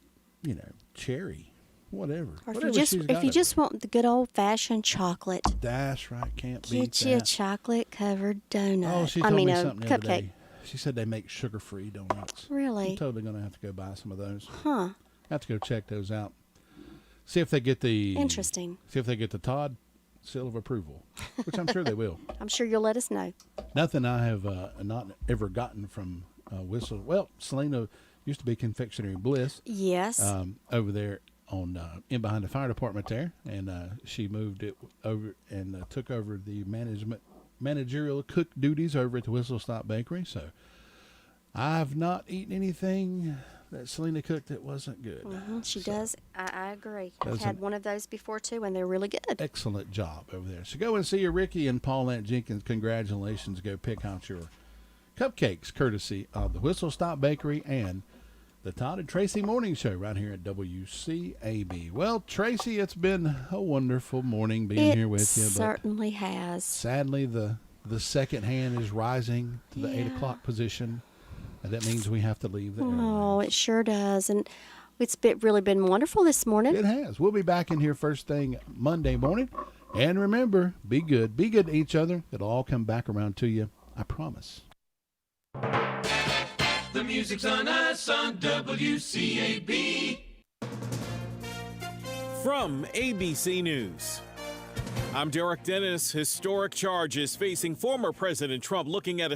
cherry. Whatever. Or if you just want the good old fashioned chocolate. That's right. Can't beat that. Get you a chocolate covered donut. Oh, she told me something the other cupcake. day. She said they make sugar free donuts. Really? I'm totally gonna have to go buy some of those. Huh. I have to go check those out. See if they get the Interesting. See if they get the Todd seal of approval, which I'm sure they will. I'm sure you'll let us know. Nothing I have not ever gotten from Whistle. Well, Selena used to be Confectionery Bliss. Yes. Over there on in behind the fire department there, and she moved it over and took over the managerial cook duties over at the Whistle Stop Bakery. So I've not eaten anything that Selena cooked that wasn't good. She does. I agree. I've had one of those before too, and they're really good. Excellent job over there. So go and see your Ricky and Paulette Jenkins. Congratulations. Go pick out your cupcakes courtesy of the Whistle Stop Bakery and The Todd and Tracy Morning Show right here at WCAB. Well, Tracy, it's been a wonderful morning being here with you. It certainly has. Sadly, the second hand is rising to the 8 o'clock position. And that means we have to leave the area. Oh, it sure does. And it's really been wonderful this morning. It has. We'll be back in here first thing Monday morning. And remember, be good. Be good to each other. It'll all come back around to you. I promise. The music's on us on WCAB. From ABC News, I'm Derek Dennis. Historic charges facing former President Trump looking at a